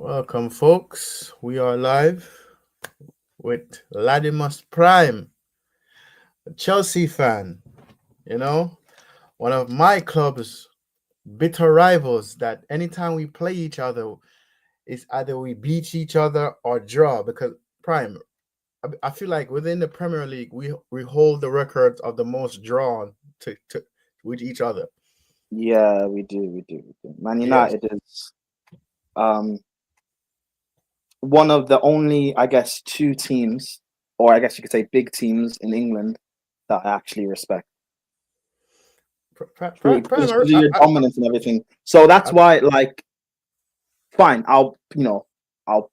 Welcome, folks. We are live with Ladimus Prime, a Chelsea fan. You know, one of my club's bitter rivals. That anytime we play each other, it's either we beat each other or draw. Because Prime, I feel like within the Premier League, we hold the records of the most drawn to with each other. Yeah, we do. Man Yes. United is um one of the only, I guess, two teams, or I guess you could say big teams in England that I actually respect. Prime, Because of your dominance and everything. So that's I, why, like, fine, I'll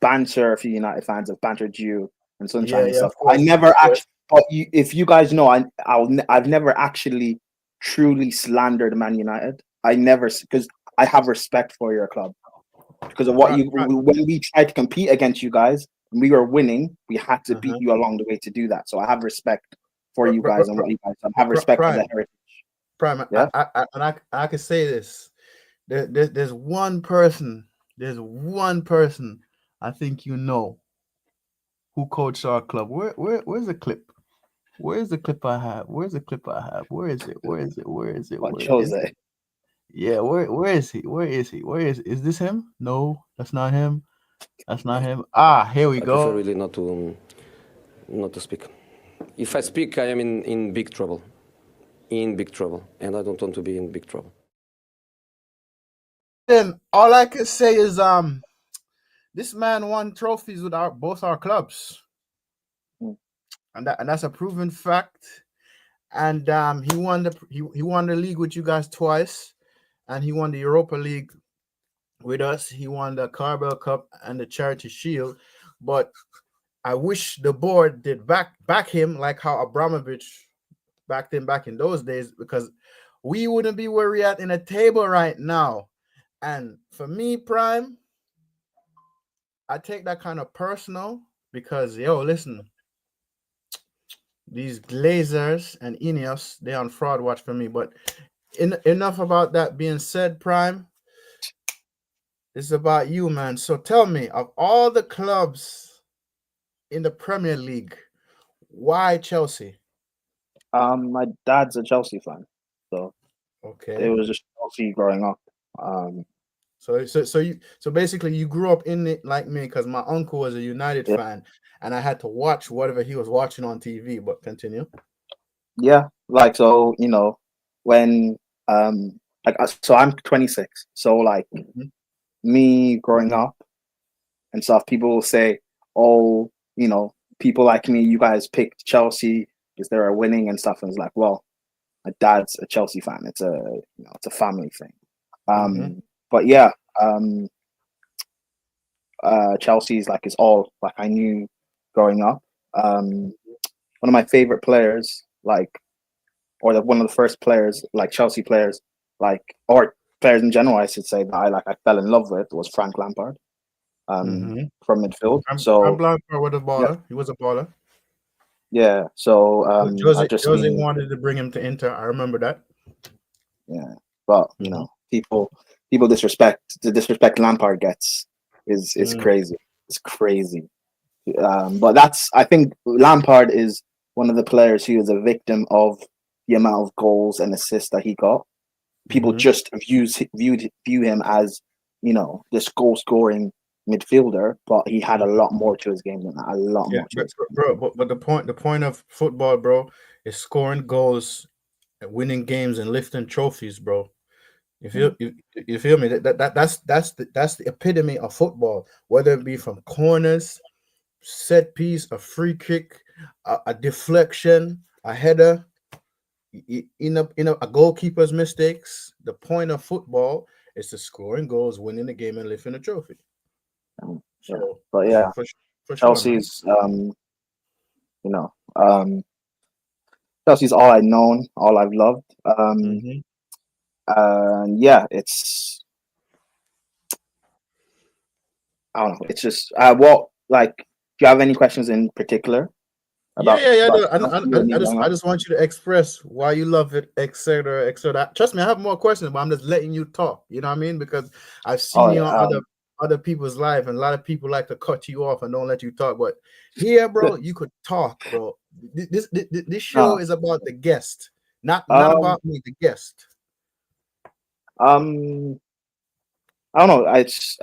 banter a few United fans. I've bantered you and Sunshine yeah, and yeah, stuff. of I course, never of course. actually, but if you guys know, I've never actually truly slandered Man United. I never, because I have respect for your club because of what Prime, you. When we tried to compete against you guys, and we were winning, we had to beat uh-huh. you along the way to do that. So I have respect for Pr- you pr- guys and pr- what you guys have. I have respect for the Prime. heritage. Prime, Yeah. I can say this. There's one person. There's one person I think you know who coached our club. Where's the clip? Where's the clip I have? Where's the clip I have? Where is it? Where is it? Where is it? What Where is Jose? it? Yeah, where is he? Where is he? Is this him? No, that's not him. That's not him. Ah, here we I prefer go. really not to speak. If I speak, I am in big trouble. In big trouble. And I don't want to be in big trouble. Then all I can say is this man won trophies with our both our clubs. Mm. And that's a proven fact. And he won the league with you guys twice, and he won the Europa League with us. He won the Carabao Cup and the Charity Shield. But I wish the board did back him like how Abramovich backed him back in those days, because we wouldn't be where we're at in a table right now. And for me, Prime, I take that kind of personal because listen, these Glazers and Ineos, they on fraud watch for me. But enough about that being said, Prime. It's about you, man. So tell me, of all the clubs in the Premier League, why Chelsea? My dad's a Chelsea fan, so it Okay. was just Chelsea growing up. Um, So basically you grew up in it like me, because my uncle was a United yeah, fan and I had to watch whatever he was watching on TV. But continue. yeah, like so, when so I'm 26, so like Mhm. me growing up and stuff, people will say, "Oh, people like me, you guys picked Chelsea because they were winning and stuff." And it's like, well, my dad's a Chelsea fan. It's a family thing. Mm-hmm. But yeah, um, Chelsea's like is all like I knew growing up. One of my favorite players, like, or one of the first players, like Chelsea players, like, or players in general, I should say, that I fell in love with was Frank Lampard, Mm-hmm. from midfield. I'm So blind for with a yeah, baller. He was a baller. yeah. So I Jose just Jose knew, wanted to bring him to Inter. I remember that. yeah. But Mm-hmm. people disrespect the disrespect Lampard gets is Mm. crazy. It's crazy. But I think Lampard is one of the players who is a victim of the amount of goals and assists that he got. People Mm-hmm. just view him as this goal scoring midfielder, but he had a lot more to his game than that. A lot Yeah, more to his game. but the point of football, bro, is scoring goals, winning games, and lifting trophies, bro. Mm. You feel me? That's the epitome of football. Whether it be from corners, set piece, a free kick, a deflection, a header, a goalkeeper's mistakes. The point of football is to scoring goals, winning the game, and lifting a trophy. Yeah, So but yeah, for for sure, man. Chelsea's you know um, Chelsea's all I've known, all I've loved. Hmm. And yeah, it's I don't know. It's just what like. Do you have any questions in particular Yeah, about yeah, yeah. No, you and me growing I up? just want you to express why you love it, etc., etc. Trust me, I have more questions, but I'm just letting you talk. You know what I mean? Because I've seen Oh you yeah, on other. other people's life, and a lot of people like to cut you off and don't let you talk. But here, bro, you could talk, bro. This show Uh, is about the guest, not um, about me, the guest. um, I don't know. It's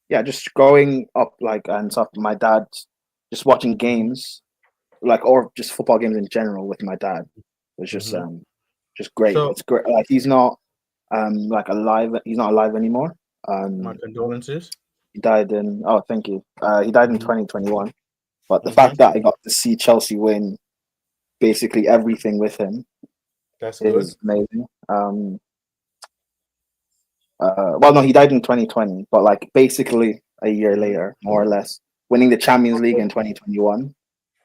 yeah, just growing up like and stuff. My dad, just watching games, like or just football games in general with my dad was Mhm. just great. So, It's great. Like he's not like alive. He's not alive anymore. my Um, condolences. he died in. Oh, thank you. He died in Mhm. 2021. But the Mhm. fact that I got to see Chelsea win basically everything with him That's good. is amazing. Well, no, he died in 2020, but like basically a year Mhm. later, more or less, winning the Champions League in 2021.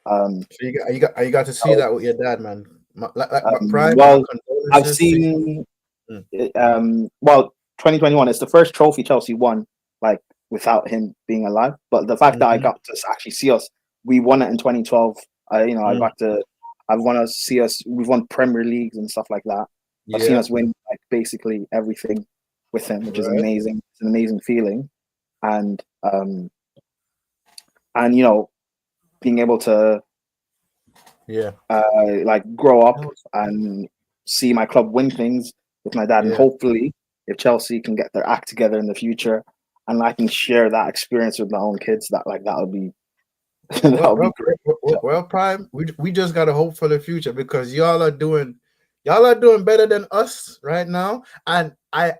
Um, So you got to see so, that with your dad, man. My prime, my well, I've condolences to you. seen, Mm. well, 2021 is the first trophy Chelsea won, like without him being alive. But the fact that I Mhm. got to actually see us, we won it in 2012. I Mm. got to, I've won us see us. We've won Premier Leagues and stuff like that. I've seen Yeah. us win like basically everything with him, which is Right. amazing. It's an amazing feeling, and being able to Yeah. like grow up and see my club win things with my dad, and Yeah. hopefully, if Chelsea can get their act together in the future, and I can share that experience with my own kids, that would be that Well, would be well, great. well, well, Prime. We just got to hope for the future because y'all are doing better than us right now, and I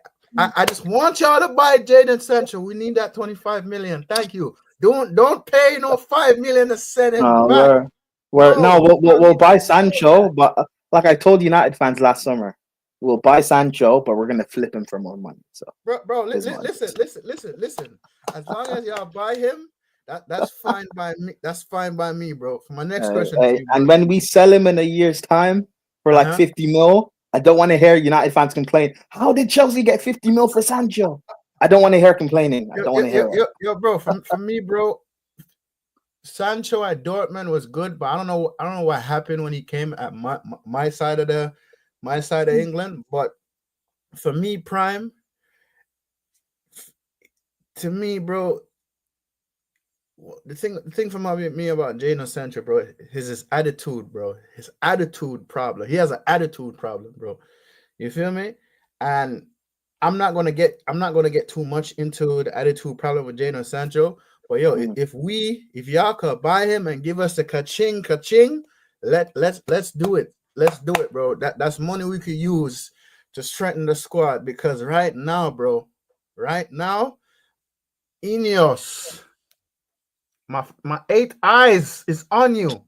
just want y'all to buy Jaden Sancho. We need that 25 million. Thank you. Don't pay no 5 million to send him No, back. we're no, No, we'll buy Sancho, but like I told United fans last summer, we'll buy Sancho, but we're gonna flip him for more money. So bro. is my Listen. As long as y'all buy him, that's fine by me. That's fine by me, bro. For my next question to you, bro. and when we sell him in a year's time for Uh like huh. 50 mil, I don't want to hear United fans complain. How did Chelsea get 50 mil for Sancho? I don't want to hear complaining. I don't want to hear it. Yo, bro. For me, bro. Sancho at Dortmund was good, but I don't know. I don't know what happened when he came at my side of England. But for me, Prime, to me, bro, the thing for me about Jadon Sancho, bro, is his attitude, bro. His attitude problem. He has an attitude problem, bro. You feel me? And I'm not gonna get too much into the attitude problem with Jadon Sancho. But yo, Mm. if y'all could buy him and give us the ka-ching, let's do it. Let's do it, bro. That's money we could use to strengthen the squad because right now, bro, right now, Ineos, my 8 eyes is on you.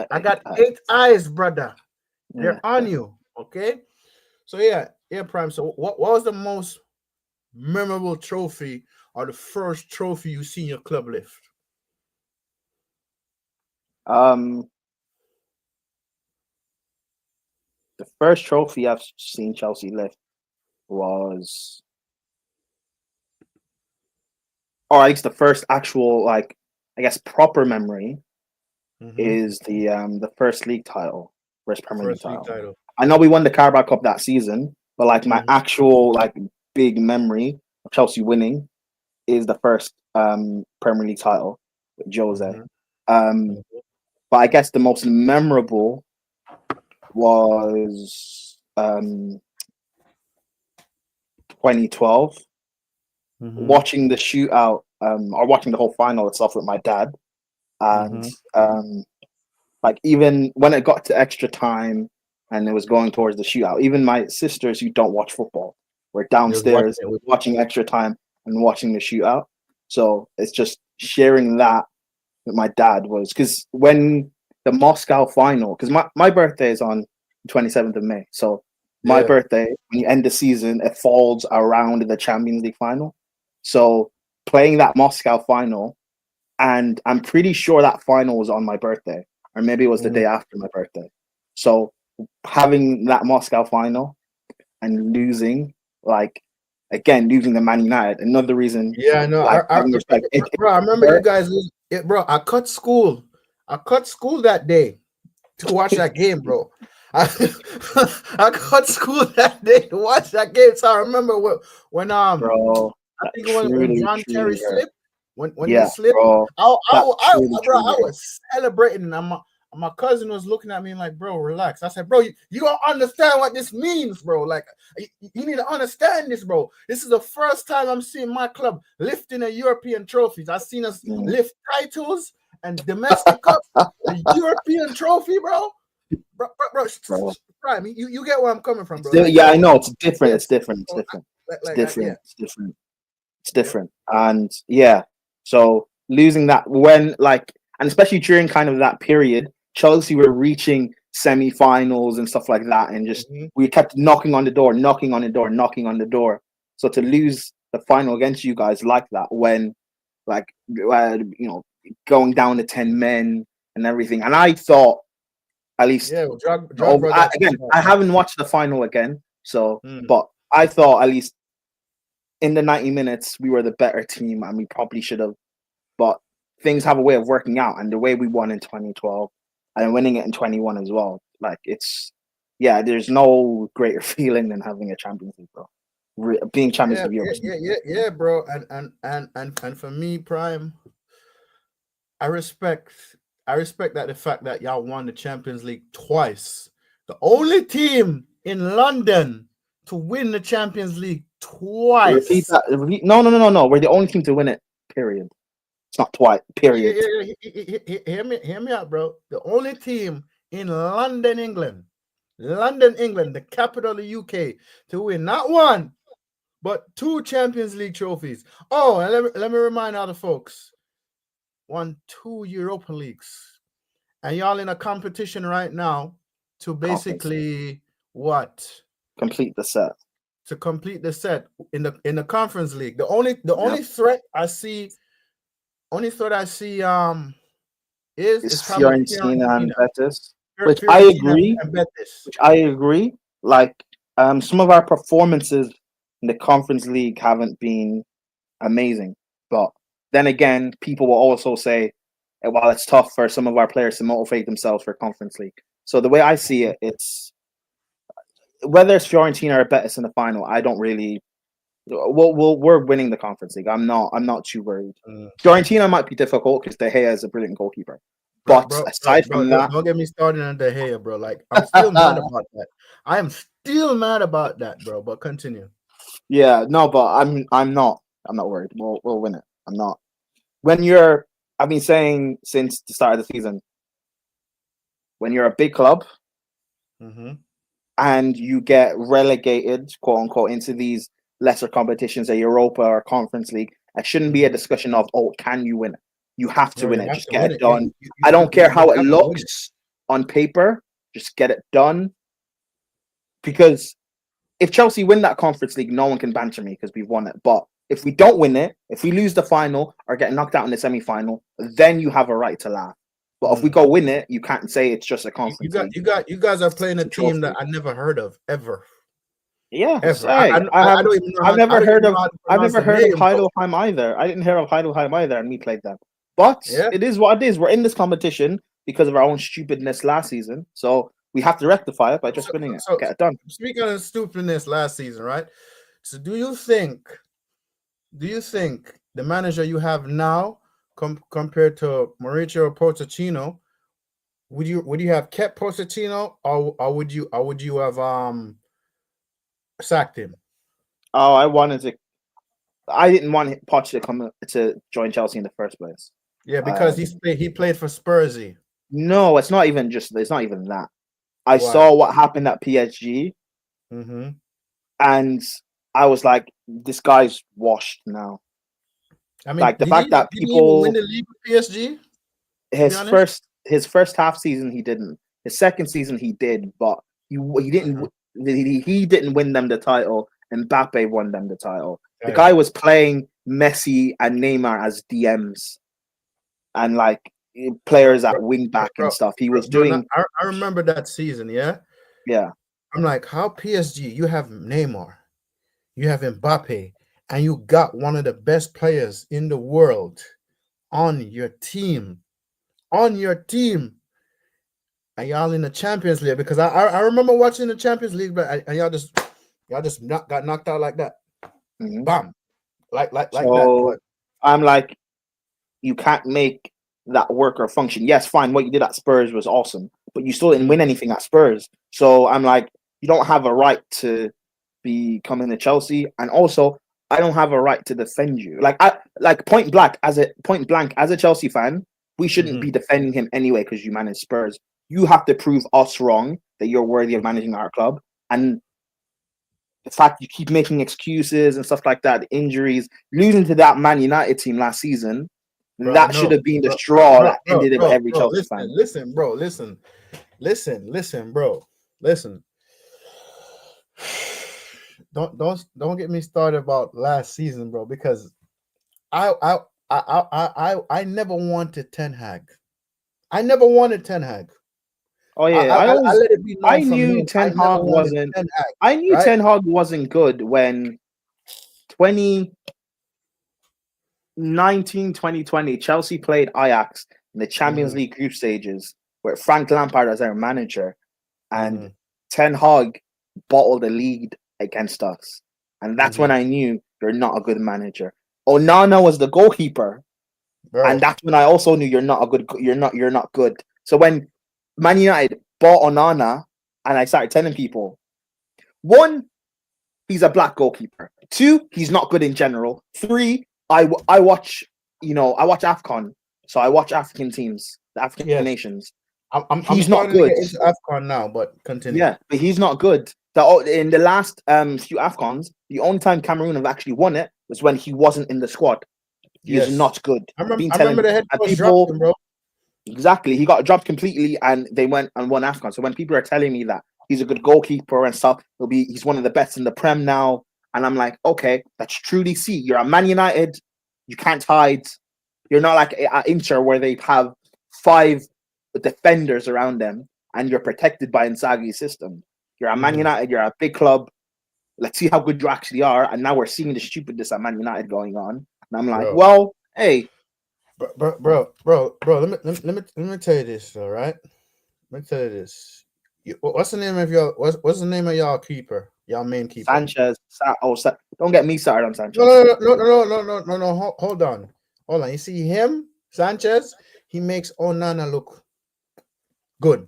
I got 8 eyes, brother. Yeah. They're on you. Okay. So yeah, Prime. So what was the most memorable trophy or the first trophy you seen your club lift? Um, the first trophy I've seen Chelsea lift was, or I guess the first actual like I guess proper memory Mm-hmm. is the first league title, first Premier League First league title. title. I know we won the Carabao Cup that season, but like my Mm-hmm. actual like big memory of Chelsea winning is the first Premier League title with Jose. Mm-hmm. Um, but I guess the most memorable was 2012, Mm-hmm. watching the shootout or watching the whole final itself with my dad, and like even when it got to extra time and it was going towards the shootout, even my sisters who don't watch football were You was watching downstairs it with watching extra time and watching the shootout. So it's just sharing that with my dad was because when the Moscow final, because my birthday is on the 27th of May. So my yeah. birthday, when you end the season, it falls around the Champions League final. So playing that Moscow final, and I'm pretty sure that final was on my birthday, or maybe it was the Mm-hmm. day after my birthday. So having that Moscow final and losing, like again, losing the Man United, another reason, Yeah, I know. like having respect. Bro, I remember you Hurt. guys. Bro, I cut school. I cut school that day to watch that game, bro. I, I got school that day to watch that game. So I remember when bro. I That think it was when truly, John Terry truly hurt. slipped. When he Yeah, slipped, bro. That truly, bro, truly I hurt. was celebrating, and my cousin was looking at me like, bro, relax. I said, bro, you don't understand what this means, bro. Like, you need to understand this, bro. This is the first time I'm seeing my club lifting a European trophies. I've seen us lift titles and domestic cups, a European trophy, bro. Bro. Prime, you get where I'm coming from, bro. Still, Like, yeah, I know. It's different. It's yes, different. It's bro, different. It's like, different. yeah. It's different. It's different. And yeah, so losing that when and especially during kind of that period, Chelsea were reaching semi-finals and stuff like that, and just we kept knocking on the door, knocking on the door, knocking on the door. So to lose the final against you guys like that, when going down to 10 men and everything, and I thought at least Yeah, well, Drogba again, I haven't watched the final again, so Mm. but I thought at least in the 90 minutes we were the better team and we probably should have, but things have a way of working out, and the way we won in 2012 and winning it in 21 as well, like there's no greater feeling than having a Champions League, bro. Being champions of Europe. Yeah, bro. And for me, Prime, I respect that the fact that y'all won the Champions League twice. The only team in London to win the Champions League twice. Repeat that. No. We're the only team to win it. Period. It's not twice. Period. Hear me out, bro. The only team in London, England, the capital of the UK, to win not one, but 2 Champions League trophies. Oh, and let me remind other folks, won 2 Europa Leagues, and y'all in a competition right now to basically complete the set. To complete the set in the Conference League. The only threat I see is Fiorentina and Betis, which I agree. Like some of our performances in the Conference League haven't been amazing, but then again, people will also say, well, it's tough for some of our players to motivate themselves for Conference League. So the way I see it, it's whether it's Fiorentina or Betis in the final, I don't really. We're winning the Conference League. I'm not too worried. Fiorentina might be difficult because De Gea is a brilliant goalkeeper. But aside from that, don't get me started on De Gea, bro. Like, I'm still mad about that. I am still mad about that, bro. But continue. Yeah, no, but I'm not worried. We'll win it. I'm not. I've been saying since the start of the season, when you're a big club and you get relegated, quote unquote, into these lesser competitions, a Europa or Conference League, it shouldn't be a discussion of, can you win it? You have to win it. Just get it done. I don't care how it looks on paper. Just get it done. Because if Chelsea win that Conference League, no one can banter me because we've won it. But if we don't win it, if we lose the final or get knocked out in the semi-final, then you have a right to laugh. But if we go win it, you can't say it's just a Conference League. You guys are playing a team that I never heard of ever. Yeah, ever. I've never heard of Heidelheim either. I didn't hear of Heidelheim either, and we played them. But it is what it is. We're in this competition because of our own stupidness last season. So we have to rectify it by just winning it. Get it done. Speaking of stupidness last season, right? So do you think the manager you have now compared to Mauricio Pochettino, would you have kept Pochettino or would you have sacked him? Oh, I didn't want Poch to come to join Chelsea in the first place. Yeah, because he played for Spursy. No, it's not even that. I saw what happened at PSG, and I was like, this guy's washed now. I mean, like the fact that people win the league with PSG. His first half season he didn't. His second season he did, but he didn't. He didn't win them the title. Mbappe won them the title. The guy was playing Messi and Neymar as DMs, and like players at wing back and stuff. He was doing. I remember that season. Yeah. I'm like, how PSG? You have Neymar, you have Mbappe, and you got one of the best players in the world on your team. and y'all in the Champions League, because I remember watching the Champions League, but and y'all just got knocked out like that. Mhm. Bam, like that. So But I'm like, you can't make that work or function. Yes, fine. What you did at Spurs was awesome, but you still didn't win anything at Spurs. So I'm like, you don't have a right to be coming to Chelsea, and also I don't have a right to defend you. Like point blank as a Chelsea fan, we shouldn't be defending him anyway because you manage Spurs. You have to prove us wrong that you're worthy of managing our club, and the fact you keep making excuses and stuff like that, the injuries, losing to that Man United team last season, bro, that should no, have been the straw that ended it with every bro, Chelsea fan. listen, bro, listen. Don't get me started about last season, bro, because I never wanted Ten Hag. I never wanted Ten Hag. Oh yeah, I let it be known I from knew him. Ten I never Hag wanted wasn't. Ten Hag, I knew right? Ten Hag wasn't good when 2019-2020 Chelsea played Ajax in the Champions League group stages with Frank Lampard as our manager, and Ten Hag bottled the lead against us, and that's when I knew you're not a good manager. Onana was the goalkeeper, Bro. and that's when I also knew you're not good. So when Man United bought Onana, and I started telling people, one, he's a black goalkeeper. Two, he's not good in general. Three, I watch AFCON, so I watch African teams, the African nations. He's not good. To get into AFCON now, but continue. Yeah, but he's not good. In the last few AFCONs, the only time Cameroon have actually won it was when he wasn't in the squad. He is not good. I remember the head coach dropped him, bro. Exactly. He got dropped completely and they went and won AFCON. So when people are telling me that he's a good goalkeeper and stuff, he's one of the best in the Prem now. And I'm like, okay, that's truly see. You're a Man United, you can't hide. You're not like at Inter where they have 5 defenders around them and you're protected by Inzaghi's system. You're a Man United, you're a big club. Let's see how good you actually are. And now we're seeing the stupidness at Man United going on. And I'm like, well, hey. Bro, let me tell you this, all right? Let me tell you this. What's the name of y'all? What's the name of y'all keeper? Y'all main keeper? Sanchez. Don't get me started on Sanchez. No. Hold on. You see him, Sanchez? He makes Onana look good.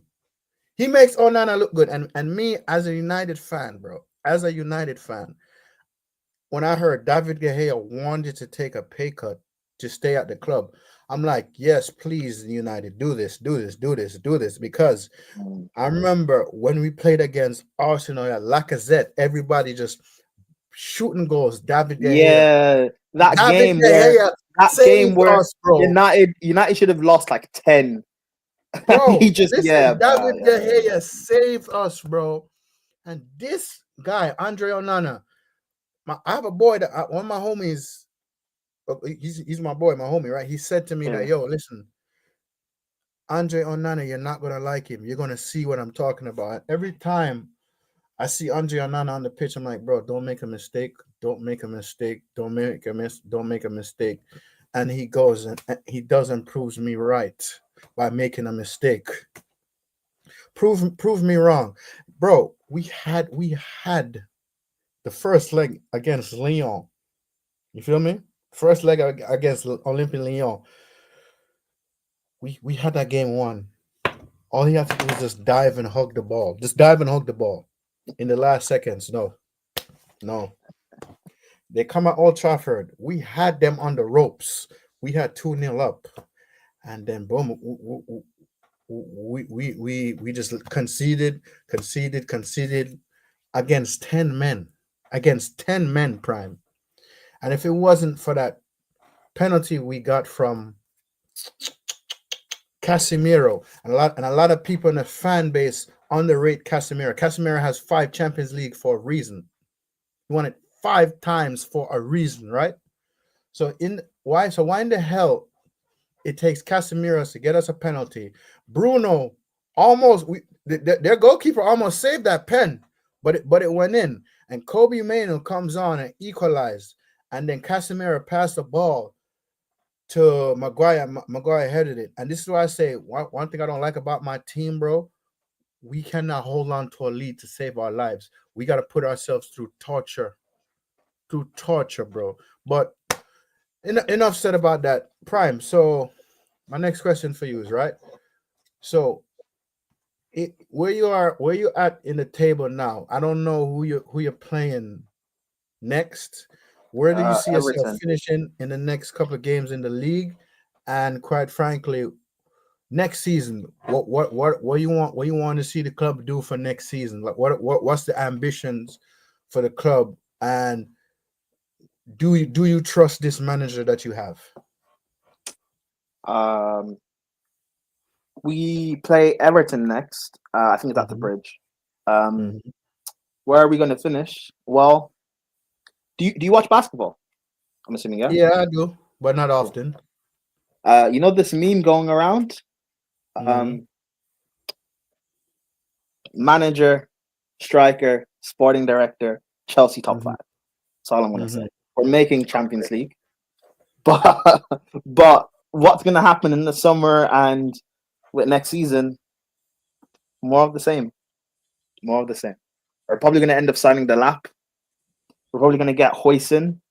He makes Onana look good. And me as a United fan, bro, when I heard David De Gea wanted to take a pay cut to stay at the club, I'm like, yes, please, United, do this, because I remember when we played against Arsenal at Lacazette, everybody just shooting goals. David De Gea. Yeah, that game where us, bro. United should have lost like 10. Bro, he just David De Gea saved us, bro. And this guy, Andre Onana, I have a boy that one of my homies. He's my boy, my homie, right? He said to me that, yo, listen, Andre Onana, you're not gonna like him. You're gonna see what I'm talking about. And every time I see Andre Onana on the pitch, I'm like, bro, don't make a mistake. Don't make a mistake. Don't make a mistake. And he goes and he doesn't prove me right by making a mistake. Prove me wrong, bro. We had the first leg against Lyon. You feel me? First leg against Olympique Lyon. We had that game won. All he had to do was just dive and hug the ball. Just dive and hug the ball in the last seconds. No. They come at Old Trafford. We had them on the ropes. We had 2-0 up. And then boom, we just conceded against 10 men. Against 10 men, Prime. And if it wasn't for that penalty we got from Casemiro, and a lot of people in the fan base underrate Casemiro. Casemiro has 5 Champions League for a reason. He won it 5 times for a reason, right? So why in the hell it takes Casemiro to get us a penalty? Bruno their goalkeeper almost saved that pen, but it went in, and Kobe Mainoo comes on and equalized. And then Casemiro passed the ball to Maguire. Maguire headed it. And this is why I say one thing I don't like about my team, bro. we cannot hold on to a lead to save our lives. We got to put ourselves through torture, bro. But enough said about that. Prime. So my next question for you is right. So where you at in the table now? I don't know who you're playing next. Where do you see yourself Everton. finishing in the next couple of games in the league? And quite frankly, next season, what you want to see the club do for next season? Like what's the ambitions for the club? And do you trust this manager that you have? We play Everton next. I think it's at the Mhm. Bridge. Mhm. Where are we going to finish? Well, do you watch basketball? I'm assuming, yeah. Yeah, I do, but not Cool. often. You know this meme going around? Mhm. Manager, striker, sporting director, Chelsea top Mhm. five. That's all I'm going to Mhm. say. We're making Champions League, but but what's going to happen in the summer and with next season? More of the same. More of the same. We're probably going to end up signing the lap. We're probably going to get Hoyson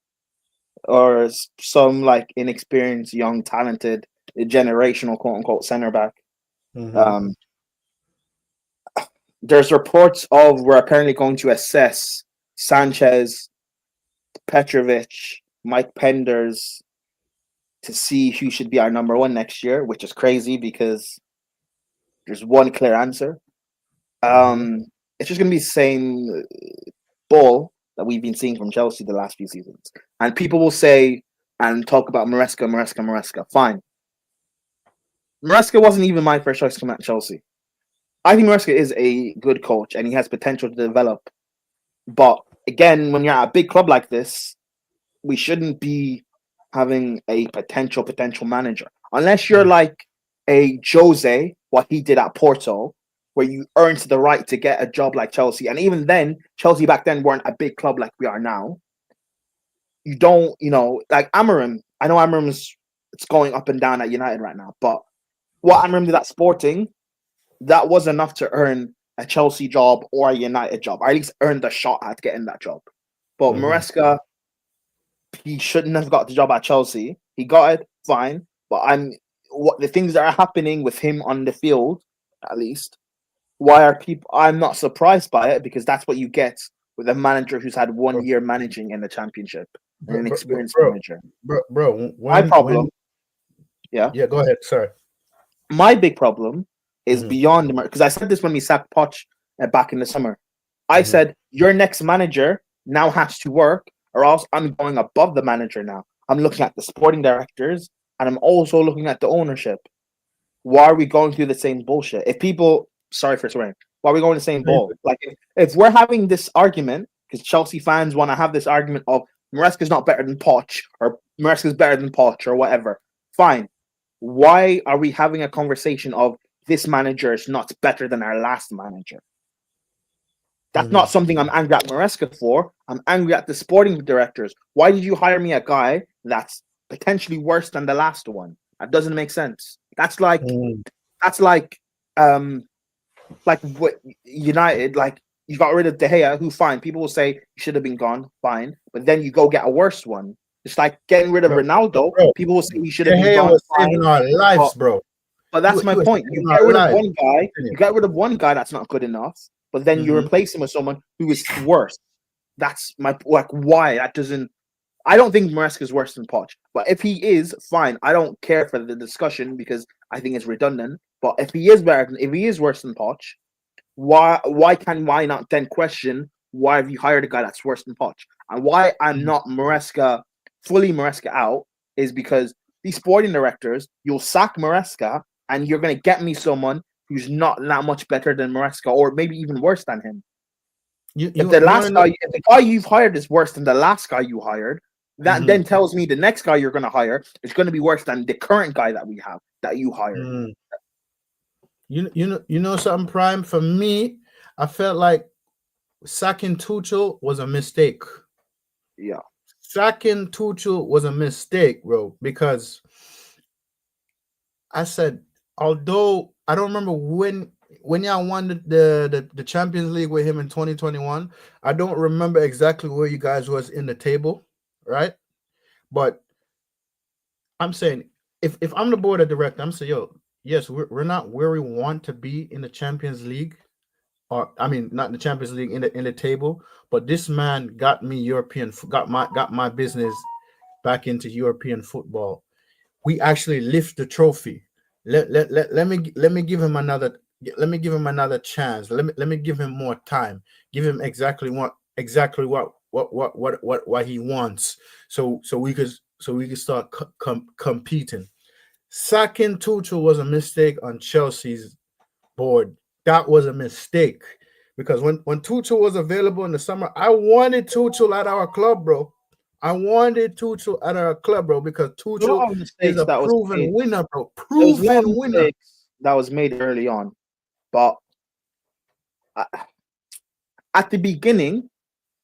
or some like inexperienced, young, talented, generational quote unquote center back. Mhm. Um, there's reports of we're apparently going to assess Sanchez, Petrovic, Mike Penders to see who should be our number one next year, which is crazy because there's one clear answer. Mhm. It's just going to be the same ball that we've been seeing from Chelsea the last few seasons. And people will say and talk about Maresca. Fine. Maresca wasn't even my first choice to come at Chelsea. I think Maresca is a good coach and he has potential to develop. But again, when you're at a big club like this, we shouldn't be having a potential manager. Unless you're like a Jose, what he did at Porto, where you earned the right to get a job like Chelsea. And even then, Chelsea back then weren't a big club like we are now. You don't, like Amorim. I know Amorim's it's going up and down at United right now, but what Amorim did at Sporting, that was enough to earn a Chelsea job or a United job, or at least earn the shot at getting that job. But Mhm. Maresca, he shouldn't have got the job at Chelsea. He got it, fine. But what the things that are happening with him on the field, at least, why are people? I'm not surprised by it because that's what you get with a manager who's had 1 year managing in the championship and an experienced manager. Bro, My when problem, yeah, yeah, go ahead, sorry. my big problem is Mhm. beyond because I said this when we sacked Poch back in the summer. I Mhm. said your next manager now has to work, or else I'm going above the manager now. I'm looking at the sporting directors, and I'm also looking at the ownership. Why are we going through the same bullshit? If people, sorry for swearing, why are we going the same ball? Like if we're having this argument because Chelsea fans want to have this argument of Maresca's not better than Poch or Maresca's better than Poch or whatever, fine. Why are we having a conversation of this manager is not better than our last manager? That's not Mhm. something I'm angry at Maresca for. I'm angry at the sporting directors. Why did you hire me a guy that's potentially worse than the last one? That doesn't make sense. That's like Mhm. what United like. You got rid of De Gea, who fine. People will say he should have been gone, fine. But then you go get a worse one. It's like getting rid of Bro, Ronaldo. bro, People will say he should De have been Gea gone, was fine. saving our lives, But bro. but that's my He was point. saving You get our rid of lives. one guy, Continue. you get rid of one guy that's not good enough, but then you Mhm. replace him with someone who is worse. That's my like why that doesn't. I don't think Maresca is worse than Poch, but if he is, fine. I don't care for the discussion because I think it's redundant. But if he is if he is worse than Poch, why not then question why have you hired a guy that's worse than Poch? And why I'm not fully Maresca out is because these sporting directors, you'll sack Maresca and you're gonna get me someone who's not that much better than Maresca or maybe even worse than him. If the You want last to know? guy, if the guy you've hired is worse than the last guy you hired, that then tells me the next guy you're gonna hire is gonna be worse than the current guy that we have that you hired. You know something, Prime. For me, I felt like sacking Tuchel was a mistake. Yeah. Sacking Tuchel was a mistake, bro, because I said, although I don't remember when when y'all won the Champions League with him in 2021, I don't remember exactly where you guys was in the table, right? But I'm saying if I'm the board of director, I'm saying, yo, yes, we're not where we want to be in the Champions League, or I mean, not in the Champions League in the table, but this man got me got my business back into European football. We actually lift the trophy. Let me give him another chance. Let me give him more time. Give him exactly what he wants. So we could start competing. Sacking Tuchel was a mistake on Chelsea's board. That was a mistake because when Tuchel was available in the summer, I wanted Tuchel at our club, bro. I wanted Tuchel at our club, bro, because A Tuchel lot of is mistakes a that was proven made. winner, bro. There was a lot of Proven winner. mistakes that was made early on, but uh, at the beginning,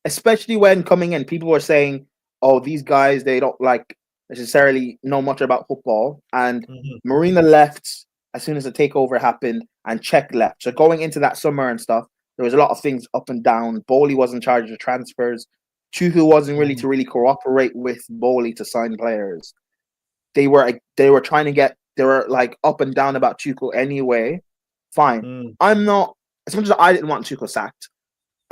especially when coming in, people were saying, "Oh, these guys they don't like necessarily know much about football." And Mhm. Marina left as soon as the takeover happened, and Czech left. So going into that summer and stuff, there was a lot of things up and down. Bowley was in charge of transfers. Tuchel wasn't really Mhm. to really cooperate with Bowley to sign players. They were trying to get they were like up and down about Tuchel anyway. Fine. Mm. I'm not as much as I didn't want Tuchel sacked.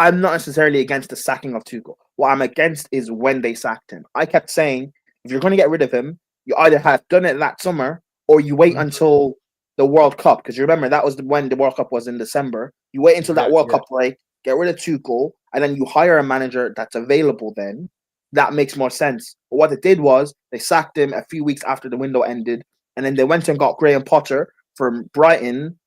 I'm not necessarily against the sacking of Tuchel. What I'm against is when they sacked him. I kept saying, if you're going to get rid of him, you either have done it that summer or you wait Mhm. until the World Cup. Because you remember that was when the World Cup was in December. You wait until that Yeah, World yeah. Cup break, get rid of Tuchel, and then you hire a manager that's available. Then that makes more sense. But what they did was they sacked him a few weeks after the window ended, and then they went and got Graham Potter from Brighton,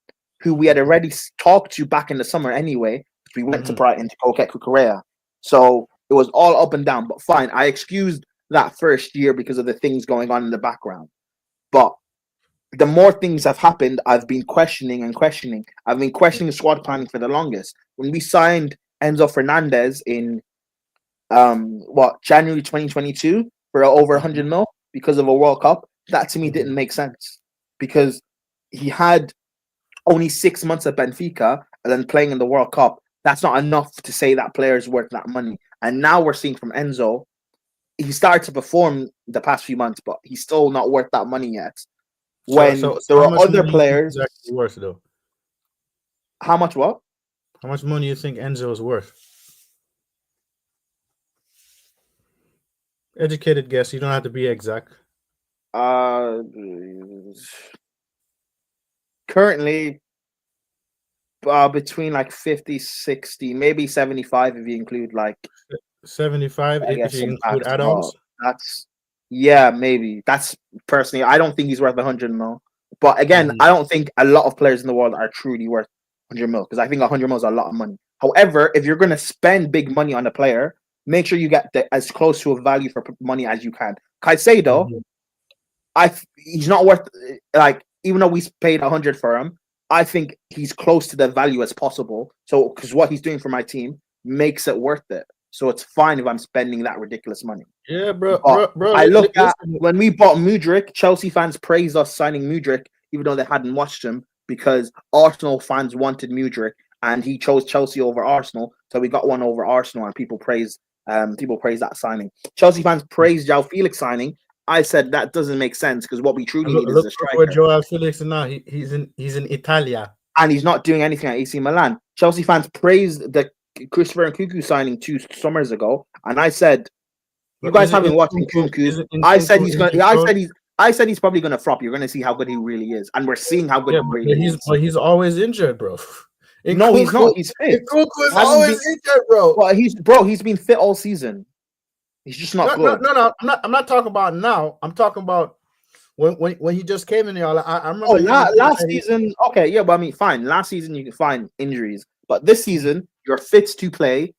who we had Mhm. already talked to back in the summer anyway. We went to Mhm. Brighton to go get Kukurea. So it was all up and down. But fine, I excused that first year because of the things going on in the background. But the more things have happened, I've been questioning and questioning. I've been questioning squad planning for the longest. When we signed Enzo Fernandez in January 2022 for over 100 mil because of a World Cup, that to me didn't make sense because he had only 6 months at Benfica and then playing in the World Cup. That's not enough to say that player is worth that money. And now we're seeing from Enzo, he started to perform the past few months, but he's still not worth that money yet. When So there how are much other money you think players, is actually worth though? how much what? How much money you think Enzo is worth? Educated guess. You don't have to be exact. Uh, Currently between like 50, 60, maybe 75 if you include like 75 I if guess you some include tax, but add-ons. that's yeah, maybe. That's personally, I don't think he's worth 100 mil. But again, Mhm. I don't think a lot of players in the world are truly worth 100 mil because I think 100 mil is a lot of money. However, if you're going to spend big money on a player, make sure you get as close to a value for money as you can. Caicedo, Mhm. he's not worth like even though we paid 100 for him, I think he's close to the value as possible. So because what he's doing for my team makes it worth it. So it's fine if I'm spending that ridiculous money. Yeah, bro, But I look at listen. when we bought Mudryk, Chelsea fans praised us signing Mudryk, even though they hadn't watched him, because Arsenal fans wanted Mudryk and he chose Chelsea over Arsenal. So we got one over Arsenal and people praised that signing. Chelsea fans praised João Felix signing. I said that doesn't make sense because what we truly Look, need is a look where striker. Joao Felix is now. He's in Italia. And he's not doing anything at AC Milan. Chelsea fans praised the Christopher Nkunku signing 2 summers ago, and I said, "You But guys haven't watched Nkunku." isn't I said Nkunku he's gonna. injured prone? I said he's probably gonna flop. You're gonna see how good he really is, and we're seeing how good Yeah, he but, really is. he's always injured, bro. No, he's Nkunku not. He's fit. Nkunku He is hasn't been. always injured, bro. Well, he's been fit all season. He's just not No, no, good. no, no. I'm not talking about now. I'm talking about when he just came in there. I Oh, remember him saying last that season, okay, yeah, but I mean, fine. Last season you can find injuries, but this he, season you're fit to play,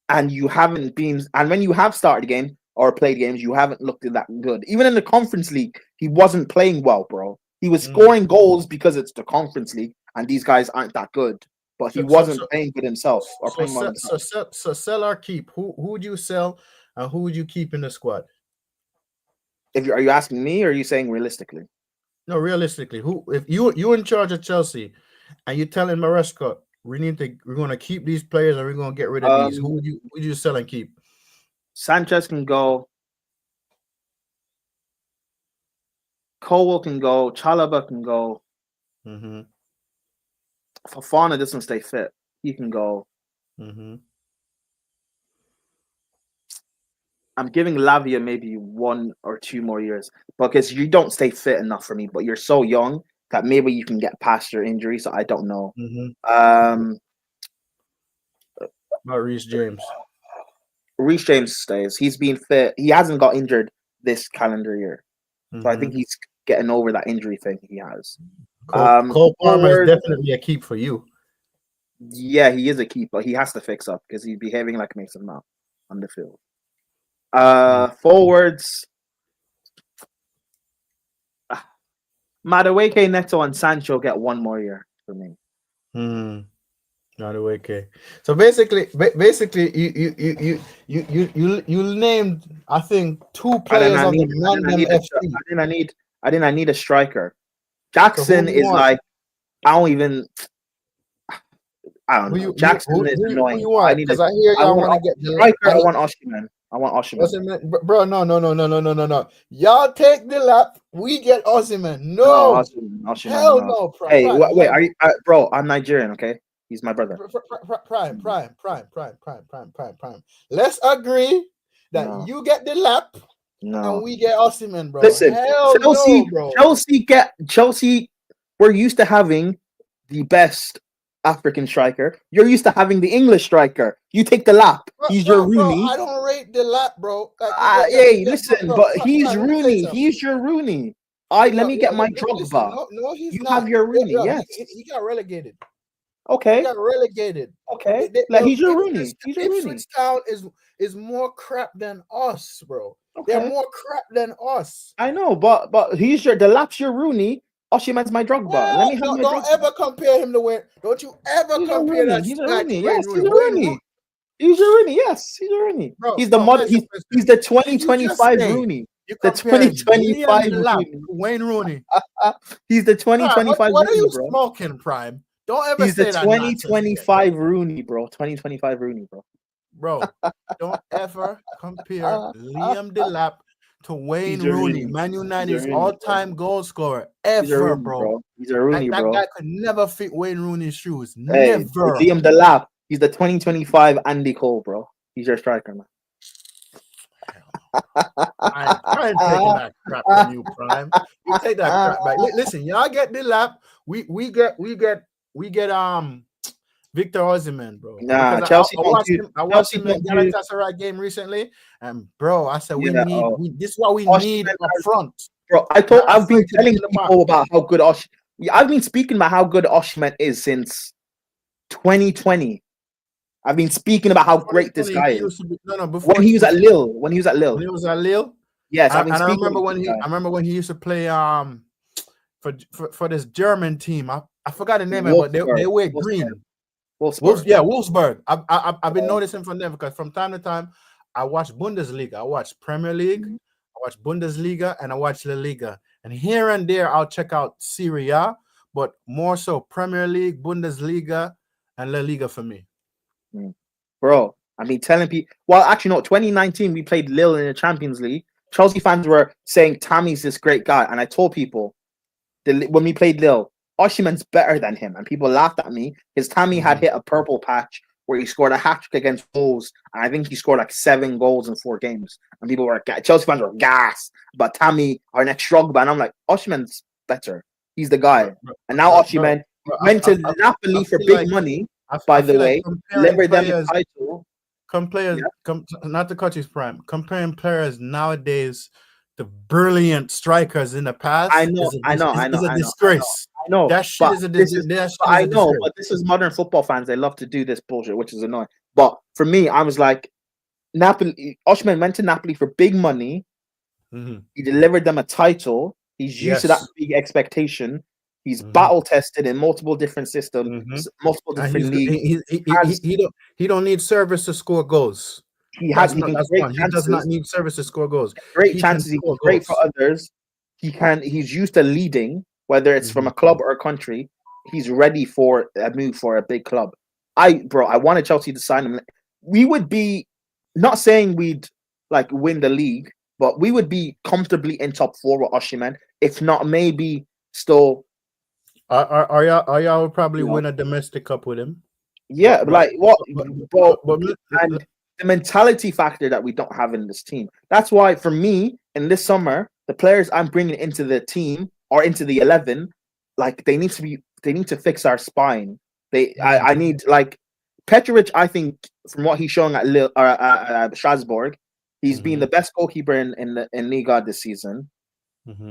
and you haven't been. And when you have started a game or played games, you haven't looked that good. Even in the Conference League, he wasn't playing well, bro. He was mm. scoring goals because it's the Conference League, and these guys aren't that good. But he so so wasn't so playing good himself or so playing well sell, himself. so sell or keep. Who would you sell and who would you keep in the squad? If you are you asking me, or are you saying realistically? No, realistically, who if you're in charge of Chelsea And you're telling Maresca, we're gonna keep these players or we're gonna get rid of these. Who would you sell and keep? Sanchez can go. Cole can go. Chalaba can go. Mm-hmm. Fofana doesn't stay fit. He can go. Mm-hmm. I'm giving Lavia maybe 1 or 2 more years because you don't stay fit enough for me, but you're so young that maybe you can get past your injury. So I don't know. Mm-hmm. About Reece James. Reece James stays. He's been fit. He hasn't got injured this calendar year. So I think he's getting over that injury thing he has. Cole Palmer is definitely a keep for you. Yeah, he is a keeper. He has to fix up because he's behaving like Mason Mount on the field. Forwards. Madueke, Neto, and Sancho get 1 more year for me. Madueke. So basically, you named, I think, 2 players on the London FC. I need a striker. Jackson is like, I don't know. Jackson is annoying. Because I hear y'all want to get the striker. I want Osimhen. Bro, no. Y'all take the lap. We get Osimhen. No. Hell no. Hey, wait. Are you, bro? I'm Nigerian. Okay, he's my brother. Prime. Let's agree that you get the lap. No. And we get Osimhen, bro. Listen, Chelsea, no, bro. Chelsea. We're used to having the best African striker. You're used to having the English striker. You take the lap. He's your Rooney. I don't rate the lap, bro. He's Rooney. He's your Rooney. Let me get my Drogba. No, he's you not. Have your Rooney. Yes. He got relegated. Okay. He got relegated. Okay. He's your Rooney. He's your Rooney. Ipswich Town is more crap than us, bro. Okay. They're more crap than us. I know, but the lap's your Rooney. Osimhen's my Drogba. Let me have don't ever compare him to Wayne. Don't you ever compare that? He's a Rooney. Yes, he's a Rooney. He's a Rooney. Yes, he's a Rooney. He's the 2025 Rooney. The 2025 Rooney. Wayne Rooney. He's the 2025 Rooney. What are you smoking, Prime? Don't ever say that. He's the 2025 Rooney, bro. 2025 Rooney, bro. Bro, don't ever compare Liam Delap to Wayne Rooney, Man United's all-time goal scorer ever, bro. He's a Rooney, bro. That guy could never fit Wayne Rooney's shoes. Hey, Never. Liam Delap. He's the 2025 Andy Cole, bro. He's your striker, man. I ain't taking that crap from you, Prime. You take that crap back. Listen, y'all get Delap. We get Victor Osimhen, bro. Nah, Chelsea. I watched him in Galatasaray game recently, and bro, I said this is what we need up front. Bro, I've been telling people about how good I've been speaking about how good Osimhen is since 2020. I've been speaking about how great this guy is. When he was at Lille. Yes, I remember when he used to play for this German team. I forgot the name, but they wear green. Wolfsburg. I've been noticing from them because from time to time I watch Bundesliga, I watch Premier League, I watch Bundesliga, and I watch La Liga. And here and there I'll check out Serie A, but more so Premier League, Bundesliga, and La Liga for me. Bro, I mean telling people. Well, actually, no. 2019 we played Lille in the Champions League. Chelsea fans were saying Tammy's this great guy, and I told people when we played Lille, Osimhen's better than him, and people laughed at me because Tammy had hit a purple patch where he scored a hat-trick against Wolves, and I think he scored like 7 goals in 4 games, and people were Chelsea fans were gassed about Tammy, our next Drogba, and I'm like, Osimhen's better. He's the guy, and now Osimhen went to Napoli for big money. By the way, delivered them a title. Not to cut you, Prime. Comparing players nowadays to brilliant strikers in the past. I know. Is a disgrace. I know. That shit is a disgrace. I know, but this is modern football fans. They love to do this bullshit, which is annoying. But for me, I was like, Napoli. Osimhen went to Napoli for big money. He delivered them a title. He's used to that big expectation. He's battle tested in multiple different systems, multiple different leagues. He don't need service to score goals. He does not need service to score goals. Great chances. He's great for others. He's used to leading, whether it's from a club or a country. he's ready for a move for a big club. I wanted Chelsea to sign him. We would be not saying we'd like win the league, but we would be comfortably in top 4 with Osimhen. If not, maybe still. Are y'all would probably You know. win a domestic cup with him? Yeah, But- like what? but And the mentality factor that we don't have in this team. That's why, for me, in this summer, the players I'm bringing into the team or into the 11, like they need to fix our spine. I need like Petrovic. I think from what he's showing at Strasbourg, he's been the best goalkeeper in Liga this season.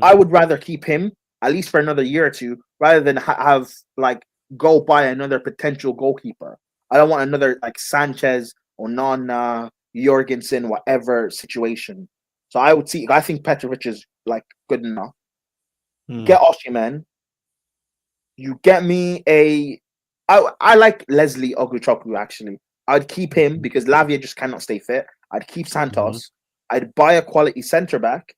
I would rather keep him at least for another year or two, rather than have like go buy another potential goalkeeper. I don't want another like Sanchez or Onana, Jorgensen, whatever situation. So I think Petrovic is like good enough. Get Osimhen. You get me I like Leslie Oguchoku actually. I'd keep him because Lavia just cannot stay fit. I'd keep Santos. I'd buy a quality centre back.